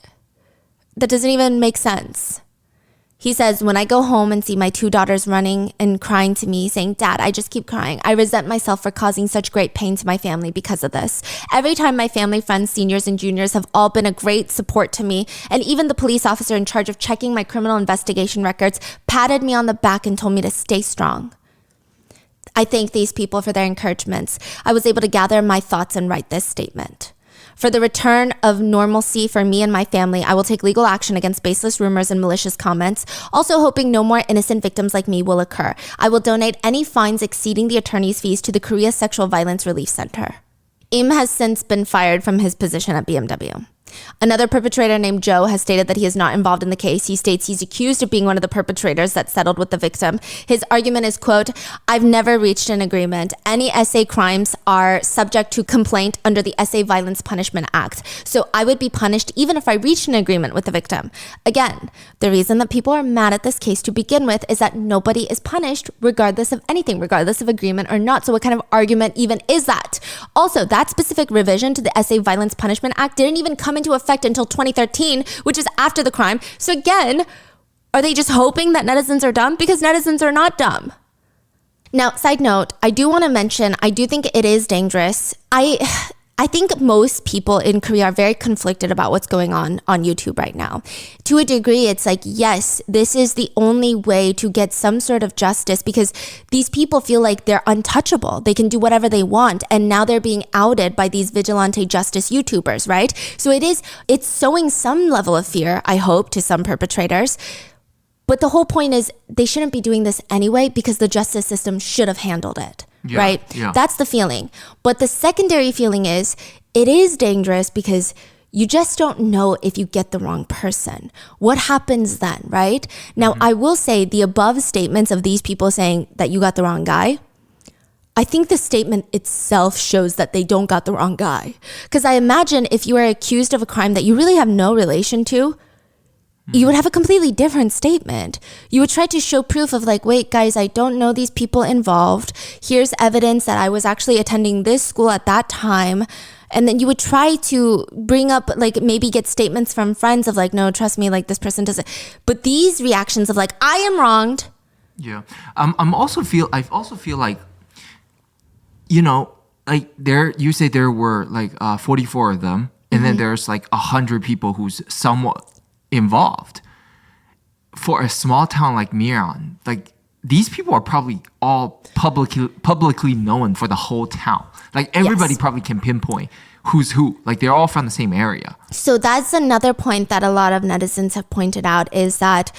[SPEAKER 1] That doesn't even make sense. He says, "When I go home and see my 2 daughters running and crying to me, saying, 'Dad, I just keep crying,' I resent myself for causing such great pain to my family because of this. Every time my family, friends, seniors, and juniors have all been a great support to me, and even the police officer in charge of checking my criminal investigation records patted me on the back and told me to stay strong. I thank these people for their encouragements. I was able to gather my thoughts and write this statement. For the return of normalcy for me and my family, I will take legal action against baseless rumors and malicious comments, also hoping no more innocent victims like me will occur. I will donate any fines exceeding the attorney's fees to the Korea Sexual Violence Relief Center." Im has since been fired from his position at BMW. Another perpetrator named Joe has stated that he is not involved in the case. He states he's accused of being one of the perpetrators that settled with the victim. His argument is, quote, "I've never reached an agreement. Any SA crimes are subject to complaint under the SA Violence Punishment Act. So I would be punished even if I reached an agreement with the victim." Again, the reason that people are mad at this case to begin with is that nobody is punished regardless of anything, regardless of agreement or not. So what kind of argument even is that? Also, that specific revision to the SA Violence Punishment Act didn't even come into effect until 2013, which is after the crime. So again, are they just hoping that netizens are dumb? Because netizens are not dumb. Now, side note, I do want to mention, I do think it is dangerous. I think most people in Korea are very conflicted about what's going on YouTube right now. To a degree, it's like, yes, this is the only way to get some sort of justice because these people feel like they're untouchable. They can do whatever they want. And now they're being outed by these vigilante justice YouTubers, right? So it's sowing some level of fear, I hope, to some perpetrators. But the whole point is they shouldn't be doing this anyway because the justice system should have handled it. Yeah, right? Yeah. That's the feeling. But the secondary feeling is it is dangerous because you just don't know if you get the wrong person. What happens then, right? Now, I will say the above statements of these people saying that you got the wrong guy I think the statement itself shows that they don't got the wrong guy. Because I imagine if you are accused of a crime that you really have no relation to, you would have a completely different statement. You would try to show proof of like, wait, guys, I don't know these people involved. Here's evidence that I was actually attending this school at that time. And then you would try to bring up, like, maybe get statements from friends of like, no, trust me, like this person doesn't. But these reactions of like, I am wronged.
[SPEAKER 2] Yeah. I also feel like, you know, like you say there were like 44 of them, and then there's like 100 people who's somewhat involved. For a small town like Miran, like these people are probably all publicly known for the whole town. Like everybody probably can pinpoint who's who. Like they're all from the same area.
[SPEAKER 1] So that's another point that a lot of netizens have pointed out, is that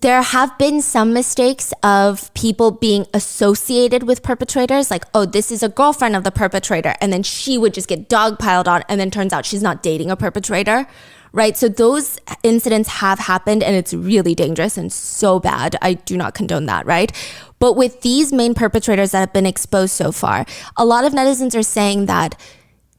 [SPEAKER 1] there have been some mistakes of people being associated with perpetrators. Like, oh, this is a girlfriend of the perpetrator. And then she would just get dogpiled on. And then turns out she's not dating a perpetrator, right? So those incidents have happened, and it's really dangerous and so bad. I do not condone that, right? But with these main perpetrators that have been exposed so far, a lot of netizens are saying that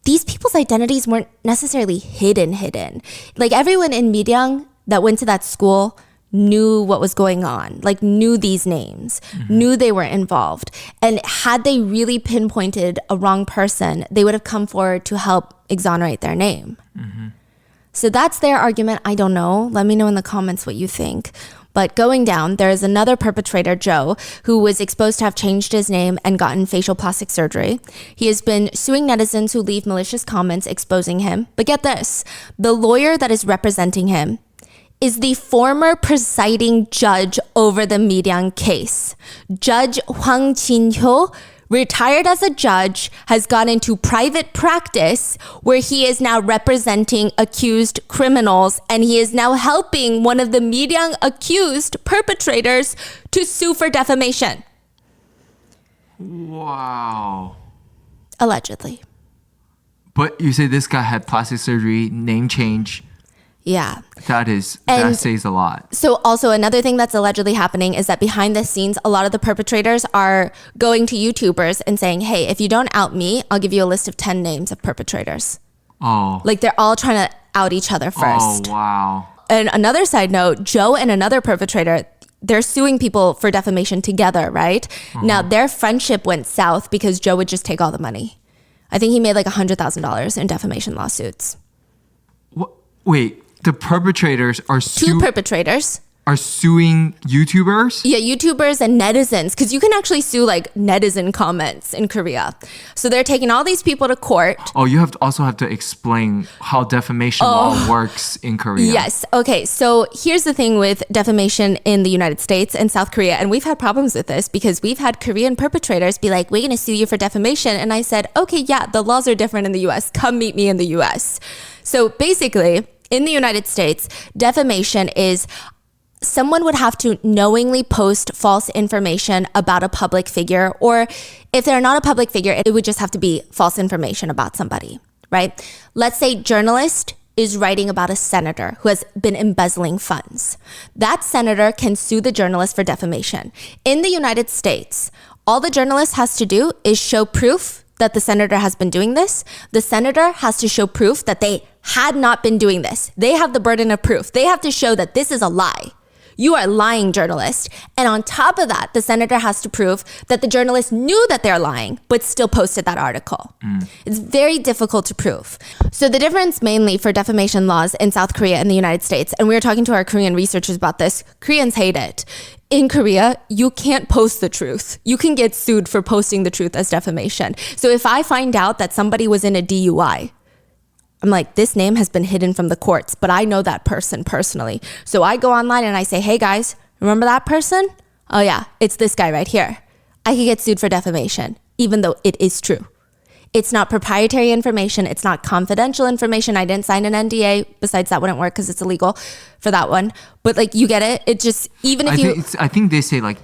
[SPEAKER 1] these people's identities weren't necessarily hidden. Like everyone in Miryang that went to that school knew what was going on, like knew these names, knew they were involved. And had they really pinpointed a wrong person, they would have come forward to help exonerate their name. So that's their argument. I don't know. Let me know in the comments what you think. But going down, there is another perpetrator, Joe, who was exposed to have changed his name and gotten facial plastic surgery. He has been suing netizens who leave malicious comments exposing him. But get this, the lawyer that is representing him is the former presiding judge over the Miryang case. Judge Hwang Jin-hyo, retired as a judge, has gone into private practice where he is now representing accused criminals, and he is now helping one of the Miryang accused perpetrators to sue for defamation.
[SPEAKER 2] Wow.
[SPEAKER 1] Allegedly.
[SPEAKER 2] But you say this guy had plastic surgery, name change.
[SPEAKER 1] Yeah.
[SPEAKER 2] That says a lot.
[SPEAKER 1] So also another thing that's allegedly happening is that behind the scenes, a lot of the perpetrators are going to YouTubers and saying, hey, if you don't out me, I'll give you a list of 10 names of perpetrators.
[SPEAKER 2] Oh.
[SPEAKER 1] Like they're all trying to out each other first.
[SPEAKER 2] Oh, wow.
[SPEAKER 1] And another side note, Joe and another perpetrator, they're suing people for defamation together, right? Now their friendship went south because Joe would just take all the money. I think he made like $100,000 in defamation lawsuits.
[SPEAKER 2] What? Wait. The perpetrators are
[SPEAKER 1] Two perpetrators
[SPEAKER 2] are suing YouTubers?
[SPEAKER 1] Yeah, YouTubers and netizens, because you can actually sue like netizen comments in Korea. So they're taking all these people to court.
[SPEAKER 2] Oh, you also have to explain how defamation law works in Korea.
[SPEAKER 1] Yes. Okay. So here's the thing with defamation in the United States and South Korea. And we've had problems with this because we've had Korean perpetrators be like, we're going to sue you for defamation. And I said, okay, yeah, the laws are different in the US. Come meet me in the US. So basically, in the United States, defamation is someone would have to knowingly post false information about a public figure, or if they're not a public figure, it would just have to be false information about somebody, right? Let's say journalist is writing about a senator who has been embezzling funds. That senator can sue the journalist for defamation. In the United States, all the journalist has to do is show proof that the senator has been doing this. The senator has to show proof that they had not been doing this. They have the burden of proof. They have to show that this is a lie. You are lying, journalist. And on top of that, the senator has to prove that the journalist knew that they're lying, but still posted that article. It's very difficult to prove. So the difference mainly for defamation laws in South Korea and the United States, and we were talking to our Korean researchers about this, Koreans hate it. In Korea, you can't post the truth. You can get sued for posting the truth as defamation. So if I find out that somebody was in a DUI, I'm like, this name has been hidden from the courts, but I know that person personally. So I go online and I say, hey guys, remember that person? Oh yeah, it's this guy right here. I could get sued for defamation, even though it is true. It's not proprietary information. It's not confidential information. I didn't sign an NDA. Besides, that wouldn't work because it's illegal for that one. But like, you get it? It just, even if
[SPEAKER 2] I think they say like,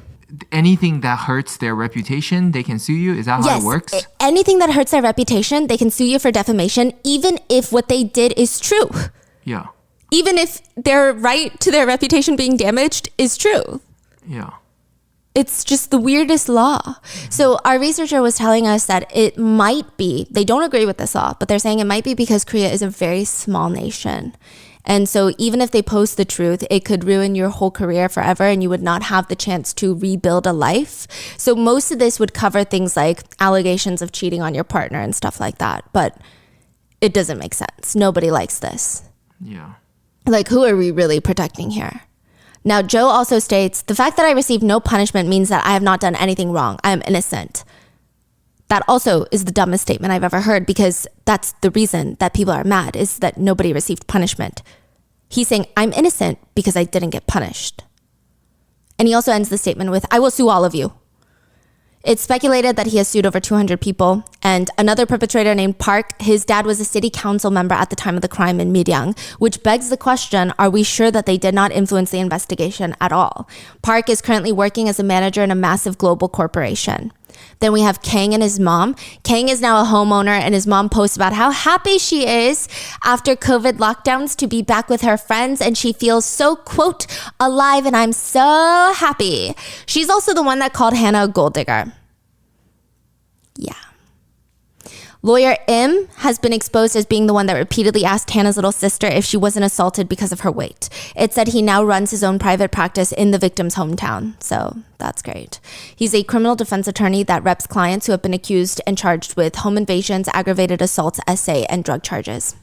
[SPEAKER 2] anything that hurts their reputation, they can sue you? Is that how it works?
[SPEAKER 1] Anything that hurts their reputation, they can sue you for defamation, even if what they did is true.
[SPEAKER 2] Yeah.
[SPEAKER 1] Even if their right to their reputation being damaged is true.
[SPEAKER 2] Yeah.
[SPEAKER 1] It's just the weirdest law. So our researcher was telling us that it might be, they don't agree with this law, but they're saying it might be because Korea is a very small nation. And so even if they post the truth, it could ruin your whole career forever and you would not have the chance to rebuild a life. So most of this would cover things like allegations of cheating on your partner and stuff like that. But it doesn't make sense. Nobody likes this.
[SPEAKER 2] Yeah.
[SPEAKER 1] Like, who are we really protecting here? Now, Joe also states, the fact that I received no punishment means that I have not done anything wrong. I am innocent. That also is the dumbest statement I've ever heard, because that's the reason that people are mad, is that nobody received punishment. He's saying, I'm innocent because I didn't get punished. And he also ends the statement with, I will sue all of you. It's speculated that he has sued over 200 people. And another perpetrator named Park, his dad was a city council member at the time of the crime in Miryang, which begs the question, are we sure that they did not influence the investigation at all? Park is currently working as a manager in a massive global corporation. Then we have Kang and his mom. Kang is now a homeowner, and his mom posts about how happy she is after COVID lockdowns to be back with her friends, and she feels so, quote, alive, and I'm so happy. She's also the one that called Hannah a gold digger. Yeah. Lawyer Im has been exposed as being the one that repeatedly asked Hannah's little sister if she wasn't assaulted because of her weight. It said he now runs his own private practice in the victim's hometown. So that's great. He's a criminal defense attorney that reps clients who have been accused and charged with home invasions, aggravated assaults, SA, and drug charges.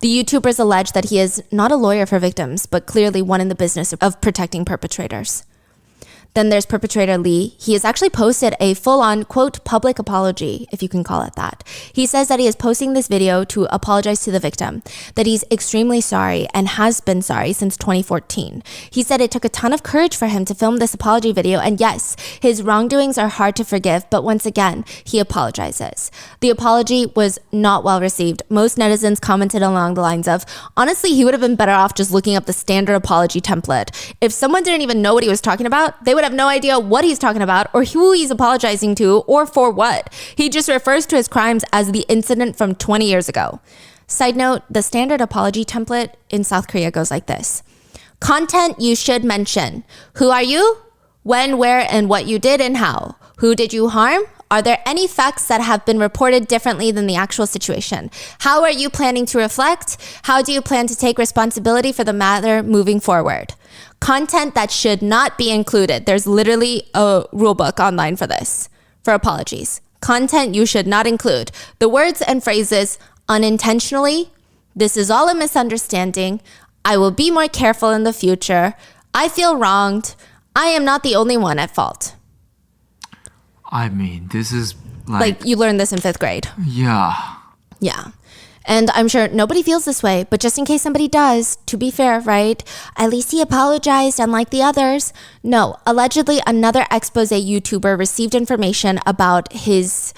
[SPEAKER 1] The YouTubers allege that he is not a lawyer for victims, but clearly one in the business of protecting perpetrators. Then there's perpetrator Lee. He has actually posted a full-on, quote, public apology, if you can call it that. He says that he is posting this video to apologize to the victim, that he's extremely sorry and has been sorry since 2014. He said it took a ton of courage for him to film this apology video, and yes, his wrongdoings are hard to forgive, but once again, he apologizes. The apology was not well received. Most netizens commented along the lines of, honestly, he would have been better off just looking up the standard apology template. If someone didn't even know what he was talking about, they would have no idea what he's talking about or who he's apologizing to or for what. He just refers to his crimes as the incident from 20 years ago. Side note, the standard apology template in South Korea goes like this. Content you should mention. Who are you? When, where, and what you did and how. Who did you harm? Are there any facts that have been reported differently than the actual situation? How are you planning to reflect? How do you plan to take responsibility for the matter moving forward? Content that should not be included. There's literally a rule book online for this, for apologies. Content you should not include. The words and phrases, unintentionally, this is all a misunderstanding, I will be more careful in the future, I feel wronged, I am not the only one at fault.
[SPEAKER 2] I mean, this is
[SPEAKER 1] like you learned this in 5th grade.
[SPEAKER 2] Yeah.
[SPEAKER 1] Yeah. And I'm sure nobody feels this way, but just in case somebody does, to be fair, right? At least he apologized, unlike the others. No, allegedly another expose YouTuber received information about his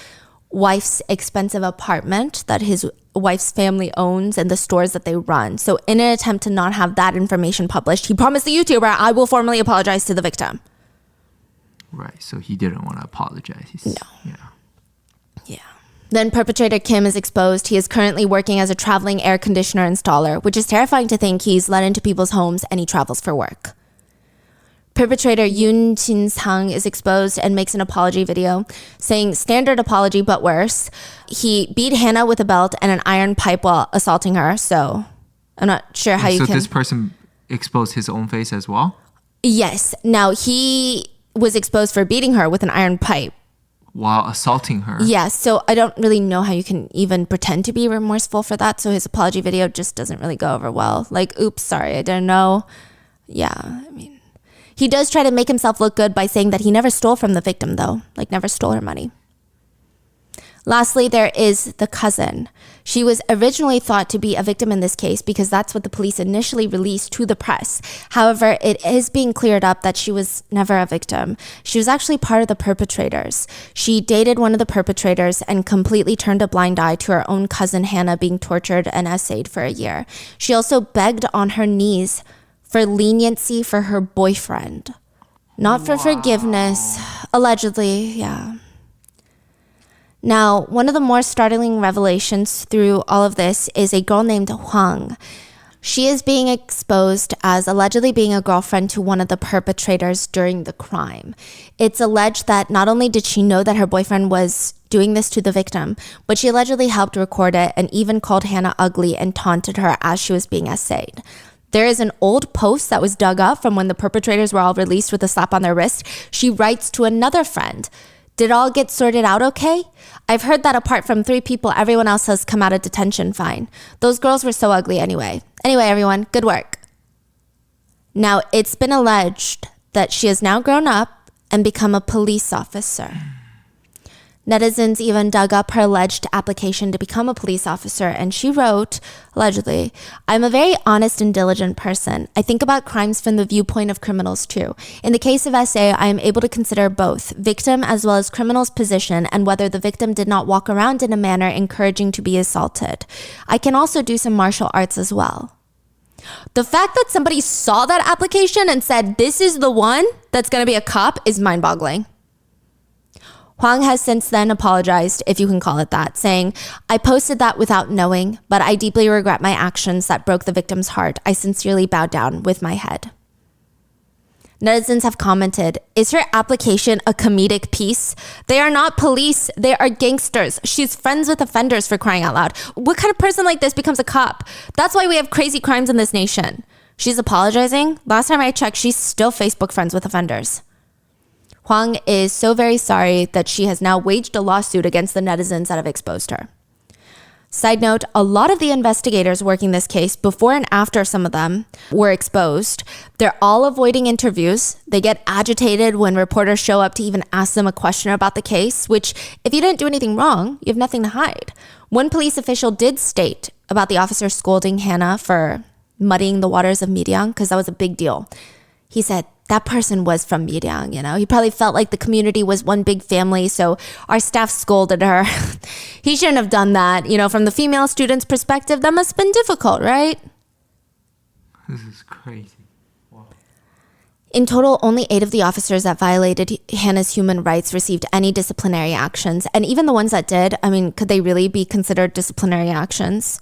[SPEAKER 1] wife's expensive apartment that his wife's family owns and the stores that they run. So in an attempt to not have that information published, he promised the YouTuber, I will formally apologize to the victim.
[SPEAKER 2] Right, so he didn't want to apologize.
[SPEAKER 1] No.
[SPEAKER 2] Yeah.
[SPEAKER 1] Yeah. Then perpetrator Kim is exposed. He is currently working as a traveling air conditioner installer, which is terrifying to think he's let into people's homes and he travels for work. Perpetrator Yoon Jin-sang is exposed and makes an apology video saying standard apology but worse. He beat Hannah with a belt and an iron pipe while assaulting her. So I'm not sure how you can...
[SPEAKER 2] So this person exposed his own face as well?
[SPEAKER 1] Yes. Now he was exposed for beating her with an iron pipe.
[SPEAKER 2] While assaulting her?
[SPEAKER 1] Yes. So I don't really know how you can even pretend to be remorseful for that. So his apology video just doesn't really go over well. Like, oops, sorry, I didn't know. Yeah, I mean... He does try to make himself look good by saying that he never stole from the victim, though. Like, never stole her money. Lastly, there is the cousin. She was originally thought to be a victim in this case because that's what the police initially released to the press. However, it is being cleared up that she was never a victim. She was actually part of the perpetrators. She dated one of the perpetrators and completely turned a blind eye to her own cousin Hannah being tortured and essayed for a year. She also begged on her knees for leniency for her boyfriend. Not for forgiveness. Allegedly, yeah. Now, one of the more startling revelations through all of this is a girl named Hwang. She is being exposed as allegedly being a girlfriend to one of the perpetrators during the crime. It's alleged that not only did she know that her boyfriend was doing this to the victim, but she allegedly helped record it and even called Hannah ugly and taunted her as she was being essayed. There is an old post that was dug up from when the perpetrators were all released with a slap on their wrist. She writes to another friend, "Did all get sorted out okay? I've heard that apart from 3 people, everyone else has come out of detention fine. Those girls were so ugly anyway. Anyway, everyone, good work." Now, it's been alleged that she has now grown up and become a police officer. Netizens even dug up her alleged application to become a police officer, and she wrote, allegedly, "I'm a very honest and diligent person. I think about crimes from the viewpoint of criminals too. In the case of SA, I am able to consider both victim as well as criminal's position and whether the victim did not walk around in a manner encouraging to be assaulted. I can also do some martial arts as well." The fact that somebody saw that application and said, "This is the one that's going to be a cop," is mind-boggling. Hwang has since then apologized, if you can call it that, saying, "I posted that without knowing, but I deeply regret my actions that broke the victim's heart. I sincerely bow down with my head." Netizens have commented, "Is her application a comedic piece? They are not police. They are gangsters. She's friends with offenders, for crying out loud. What kind of person like this becomes a cop? That's why we have crazy crimes in this nation." She's apologizing. Last time I checked, she's still Facebook friends with offenders. Hwang is so very sorry that she has now waged a lawsuit against the netizens that have exposed her. Side note, a lot of the investigators working this case, before and after some of them were exposed, they're all avoiding interviews. They get agitated when reporters show up to even ask them a question about the case, which, if you didn't do anything wrong, you have nothing to hide. One police official did state about the officer scolding Hannah for muddying the waters of Miryang, because that was a big deal. He said, "That person was from Miryang, you know. He probably felt like the community was one big family, so our staff scolded her." He shouldn't have done that. You know, from the female student's perspective, that must have been difficult, right?
[SPEAKER 2] This is crazy. Wow.
[SPEAKER 1] In total, only 8 of the officers that violated Hannah's human rights received any disciplinary actions. And even the ones that did, I mean, could they really be considered disciplinary actions?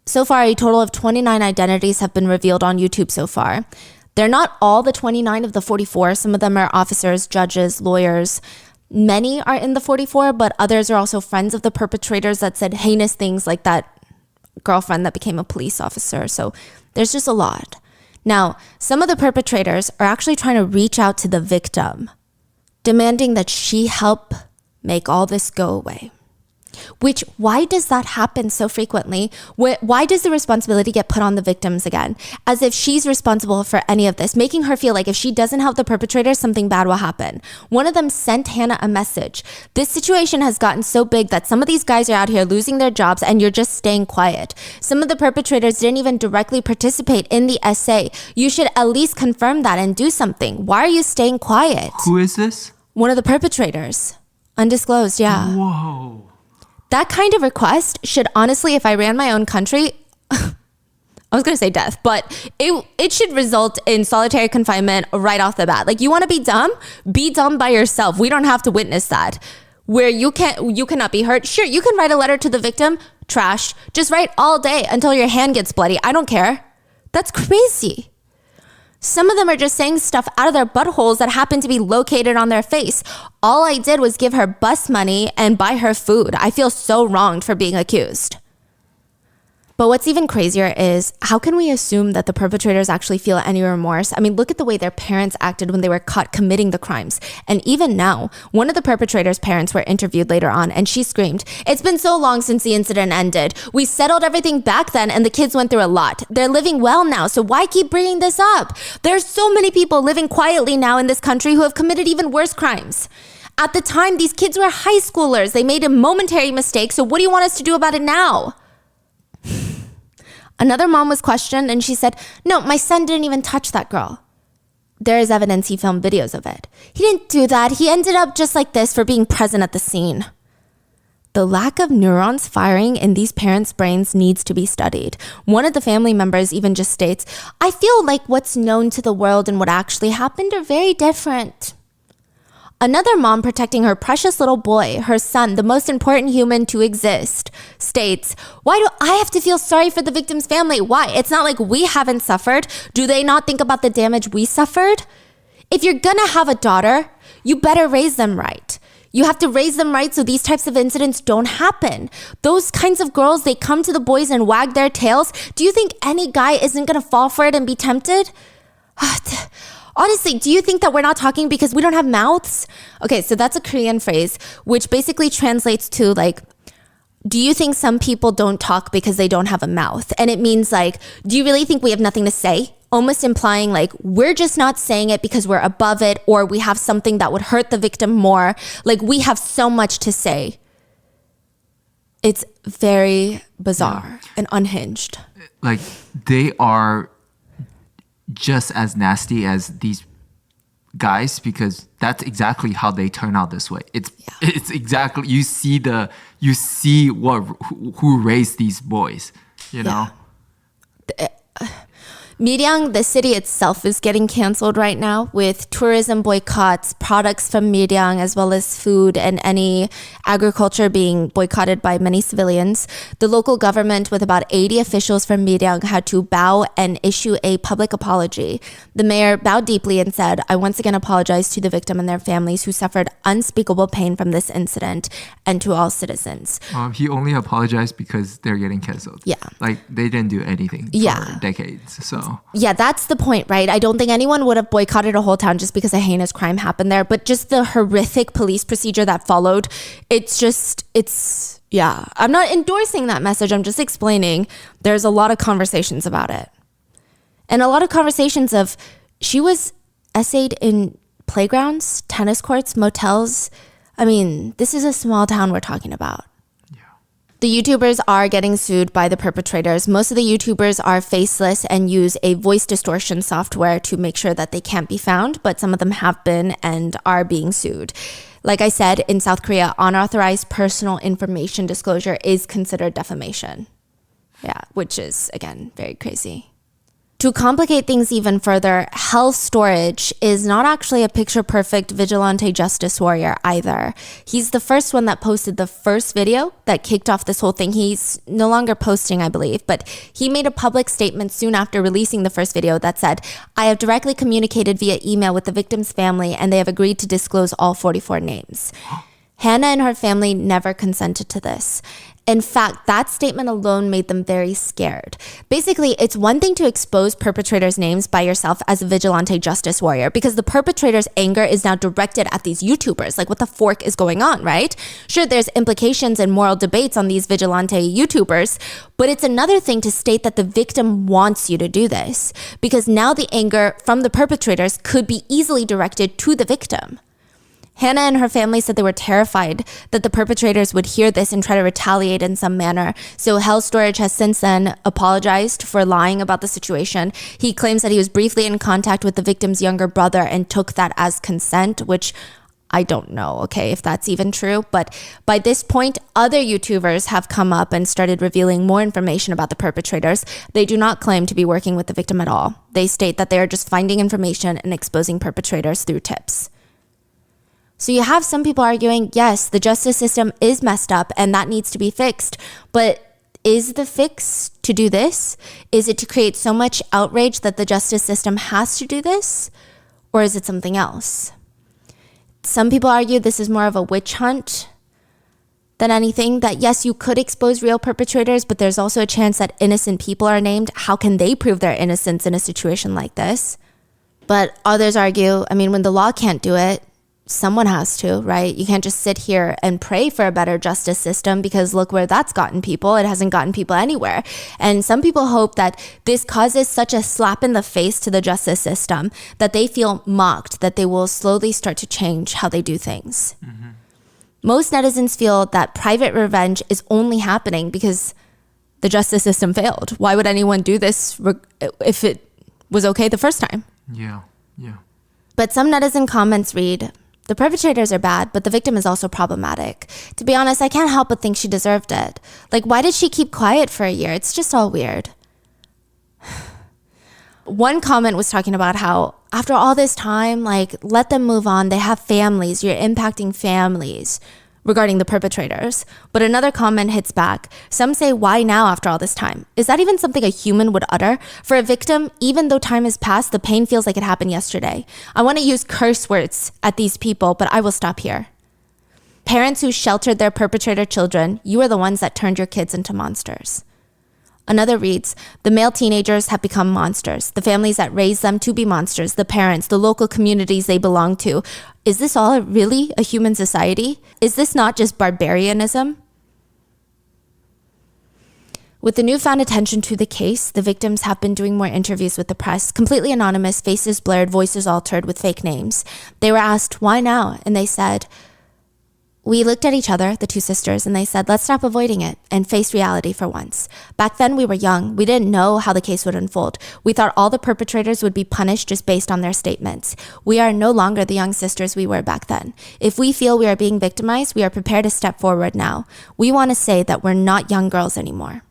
[SPEAKER 1] So far, a total of 29 identities have been revealed on YouTube so far. They're not all the 29 of the 44. Some of them are officers, judges, lawyers. Many are in the 44, but others are also friends of the perpetrators that said heinous things like that girlfriend that became a police officer. So there's just a lot. Now, some of the perpetrators are actually trying to reach out to the victim, demanding that she help make all this go away. Which, why does that happen so frequently? Why does the responsibility get put on the victims again? As if she's responsible for any of this, making her feel like if she doesn't help the perpetrator, something bad will happen. One of them sent Hannah a message. "This situation has gotten so big that some of these guys are out here losing their jobs and you're just staying quiet. Some of the perpetrators didn't even directly participate in the essay. You should at least confirm that and do something. Why are you staying quiet?"
[SPEAKER 2] Who is this?
[SPEAKER 1] One of the perpetrators. Undisclosed, yeah.
[SPEAKER 2] Whoa.
[SPEAKER 1] That kind of request should honestly, if I ran my own country, I was going to say death, but it should result in solitary confinement right off the bat. Like, you want to be dumb by yourself. We don't have to witness that. Where you cannot be hurt. Sure, you can write a letter to the victim. Trash. Just write all day until your hand gets bloody. I don't care. That's crazy. Some of them are just saying stuff out of their buttholes that happen to be located on their face. All I did was give her bus money and buy her food. I feel so wronged for being accused. But what's even crazier is, how can we assume that the perpetrators actually feel any remorse? I mean, look at the way their parents acted when they were caught committing the crimes. And even now, one of the perpetrators' parents were interviewed later on, and she screamed, "It's been so long since the incident ended. We settled everything back then, and the kids went through a lot. They're living well now, so why keep bringing this up? There's so many people living quietly now in this country who have committed even worse crimes. At the time, these kids were high schoolers. They made a momentary mistake, so what do you want us to do about it now?" Another mom was questioned and she said, "No, my son didn't even touch that girl." There is evidence he filmed videos of it. He didn't do that. He ended up just like this for being present at the scene. The lack of neurons firing in these parents' brains needs to be studied. One of the family members even just states, "I feel like what's known to the world and what actually happened are very different." Another mom protecting her precious little boy, her son, the most important human to exist, states, why do I have to feel sorry for the victim's family? Why? It's not like we haven't suffered. Do they not think about the damage we suffered? If you're gonna have a daughter, you better raise them right. You have to raise them right so these types of incidents don't happen. Those kinds of girls, they come to the boys and wag their tails. Do you think any guy isn't gonna fall for it and be tempted? Honestly, do you think that we're not talking because we don't have mouths? Okay, so that's a Korean phrase, which basically translates to like, do you think some people don't talk because they don't have a mouth? And it means like, do you really think we have nothing to say? Almost implying like, we're just not saying it because we're above it or we have something that would hurt the victim more. Like we have so much to say. It's very bizarre and unhinged.
[SPEAKER 2] Like they are just as nasty as these guys because that's exactly how they turn out this way. It's exactly you see what who raised these boys, you know.
[SPEAKER 1] Miryang, the city itself, is getting canceled right now with tourism boycotts, products from Miryang, as well as food and any agriculture being boycotted by many civilians. The local government, with about 80 officials from Miryang, had to bow and issue a public apology. The mayor bowed deeply and said, I once again apologize to the victim and their families who suffered unspeakable pain from this incident and to all citizens.
[SPEAKER 2] He only apologized because they're getting canceled.
[SPEAKER 1] Yeah.
[SPEAKER 2] Like they didn't do anything for decades, so...
[SPEAKER 1] Yeah, that's the point, right? I don't think anyone would have boycotted a whole town just because a heinous crime happened there, but just the horrific police procedure that followed, I'm not endorsing that message. I'm just explaining there's a lot of conversations about it. And a lot of conversations of, she was essayed in playgrounds, tennis courts, motels. I mean, this is a small town we're talking about. The YouTubers are getting sued by the perpetrators. Most of the YouTubers are faceless and use a voice distortion software to make sure that they can't be found, but some of them have been and are being sued. Like I said, in South Korea, unauthorized personal information disclosure is considered defamation. Yeah, which is, again, very crazy. To complicate things even further, Hell Storage is not actually a picture-perfect vigilante justice warrior either. He's the first one that posted the first video that kicked off this whole thing. He's no longer posting, I believe, but he made a public statement soon after releasing the first video that said, I have directly communicated via email with the victim's family and they have agreed to disclose all 44 names. Hannah and her family never consented to this. In fact, that statement alone made them very scared. Basically, it's one thing to expose perpetrators' names by yourself as a vigilante justice warrior because the perpetrator's anger is now directed at these YouTubers. Like, what the fork is going on, right? Sure, there's implications and moral debates on these vigilante YouTubers, but it's another thing to state that the victim wants you to do this because now the anger from the perpetrators could be easily directed to the victim. Hannah and her family said they were terrified that the perpetrators would hear this and try to retaliate in some manner. So Hell Storage has since then apologized for lying about the situation. He claims that he was briefly in contact with the victim's younger brother and took that as consent, which I don't know, okay, if that's even true. But by this point, other YouTubers have come up and started revealing more information about the perpetrators. They do not claim to be working with the victim at all. They state that they are just finding information and exposing perpetrators through tips. So you have some people arguing, yes, the justice system is messed up and that needs to be fixed. But is the fix to do this? Is it to create so much outrage that the justice system has to do this? Or is it something else? Some people argue this is more of a witch hunt than anything, that yes, you could expose real perpetrators, but there's also a chance that innocent people are named. How can they prove their innocence in a situation like this? But others argue, I mean, when the law can't do it, someone has to, right? You can't just sit here and pray for a better justice system because look where that's gotten people. It hasn't gotten people anywhere. And some people hope that this causes such a slap in the face to the justice system that they feel mocked, that they will slowly start to change how they do things. Mm-hmm. Most netizens feel that private revenge is only happening because the justice system failed. Why would anyone do this if it was okay the first time?
[SPEAKER 2] Yeah.
[SPEAKER 1] But some netizen comments read, the perpetrators are bad, but the victim is also problematic. To be honest, I can't help but think she deserved it. Like, why did she keep quiet for a year? It's just all weird. One comment was talking about how after all this time, like, let them move on. They have families. You're impacting families regarding the perpetrators. But another comment hits back. Some say, why now after all this time? Is that even something a human would utter? For a victim, even though time has passed, the pain feels like it happened yesterday. I want to use curse words at these people, but I will stop here. Parents who sheltered their perpetrator children, you are the ones that turned your kids into monsters. Another reads, the male teenagers have become monsters. The families that raised them to be monsters, the parents, the local communities they belong to. Is this all really a human society? Is this not just barbarianism? With the newfound attention to the case, the victims have been doing more interviews with the press, completely anonymous, faces blurred, voices altered with fake names. They were asked, why now? And they said, we looked at each other, the two sisters, and they said, let's stop avoiding it and face reality for once. Back then, we were young. We didn't know how the case would unfold. We thought all the perpetrators would be punished just based on their statements. We are no longer the young sisters we were back then. If we feel we are being victimized, we are prepared to step forward now. We want to say that we're not young girls anymore.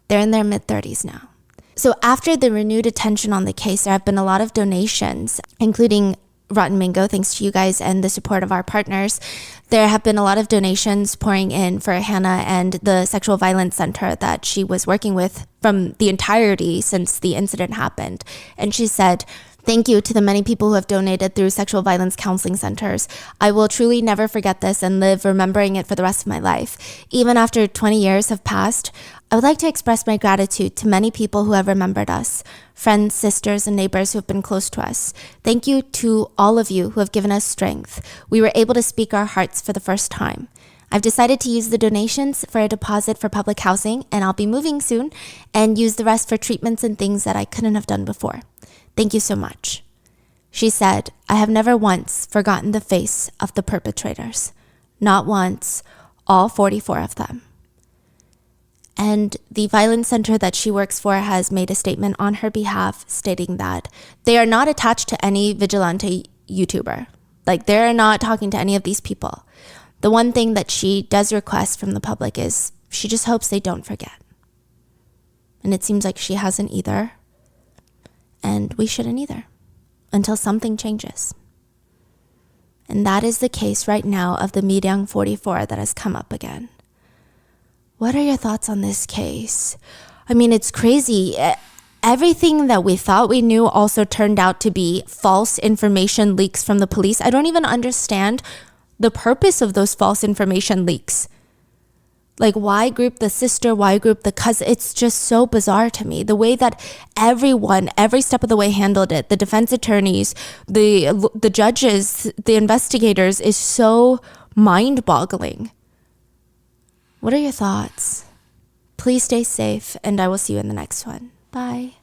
[SPEAKER 1] They're in their mid-30s now. So after the renewed attention on the case, there have been a lot of donations, including Rotten Mango, thanks to you guys and the support of our partners. There have been a lot of donations pouring in for Hannah and the sexual violence center that she was working with from the entirety since the incident happened. And she said, thank you to the many people who have donated through sexual violence counseling centers. I will truly never forget this and live remembering it for the rest of my life. Even after 20 years have passed, I would like to express my gratitude to many people who have remembered us, friends, sisters, and neighbors who have been close to us. Thank you to all of you who have given us strength. We were able to speak our hearts for the first time. I've decided to use the donations for a deposit for public housing, and I'll be moving soon, and use the rest for treatments and things that I couldn't have done before. Thank you so much. She said, I have never once forgotten the face of the perpetrators. Not once, all 44 of them. And the violence center that she works for has made a statement on her behalf stating that they are not attached to any vigilante YouTuber. Like, they're not talking to any of these people. The one thing that she does request from the public is she just hopes they don't forget. And it seems like she hasn't either. And we shouldn't either until something changes. And that is the case right now of the Miryang 44 that has come up again. What are your thoughts on this case? I mean, it's crazy. Everything that we thought we knew also turned out to be false information leaks from the police. I don't even understand the purpose of those false information leaks. Like, why group the sister? Why group the cousin? It's just so bizarre to me. The way that everyone, every step of the way handled it, the defense attorneys, the judges, the investigators, is so mind-boggling. What are your thoughts? Please stay safe, and I will see you in the next one. Bye.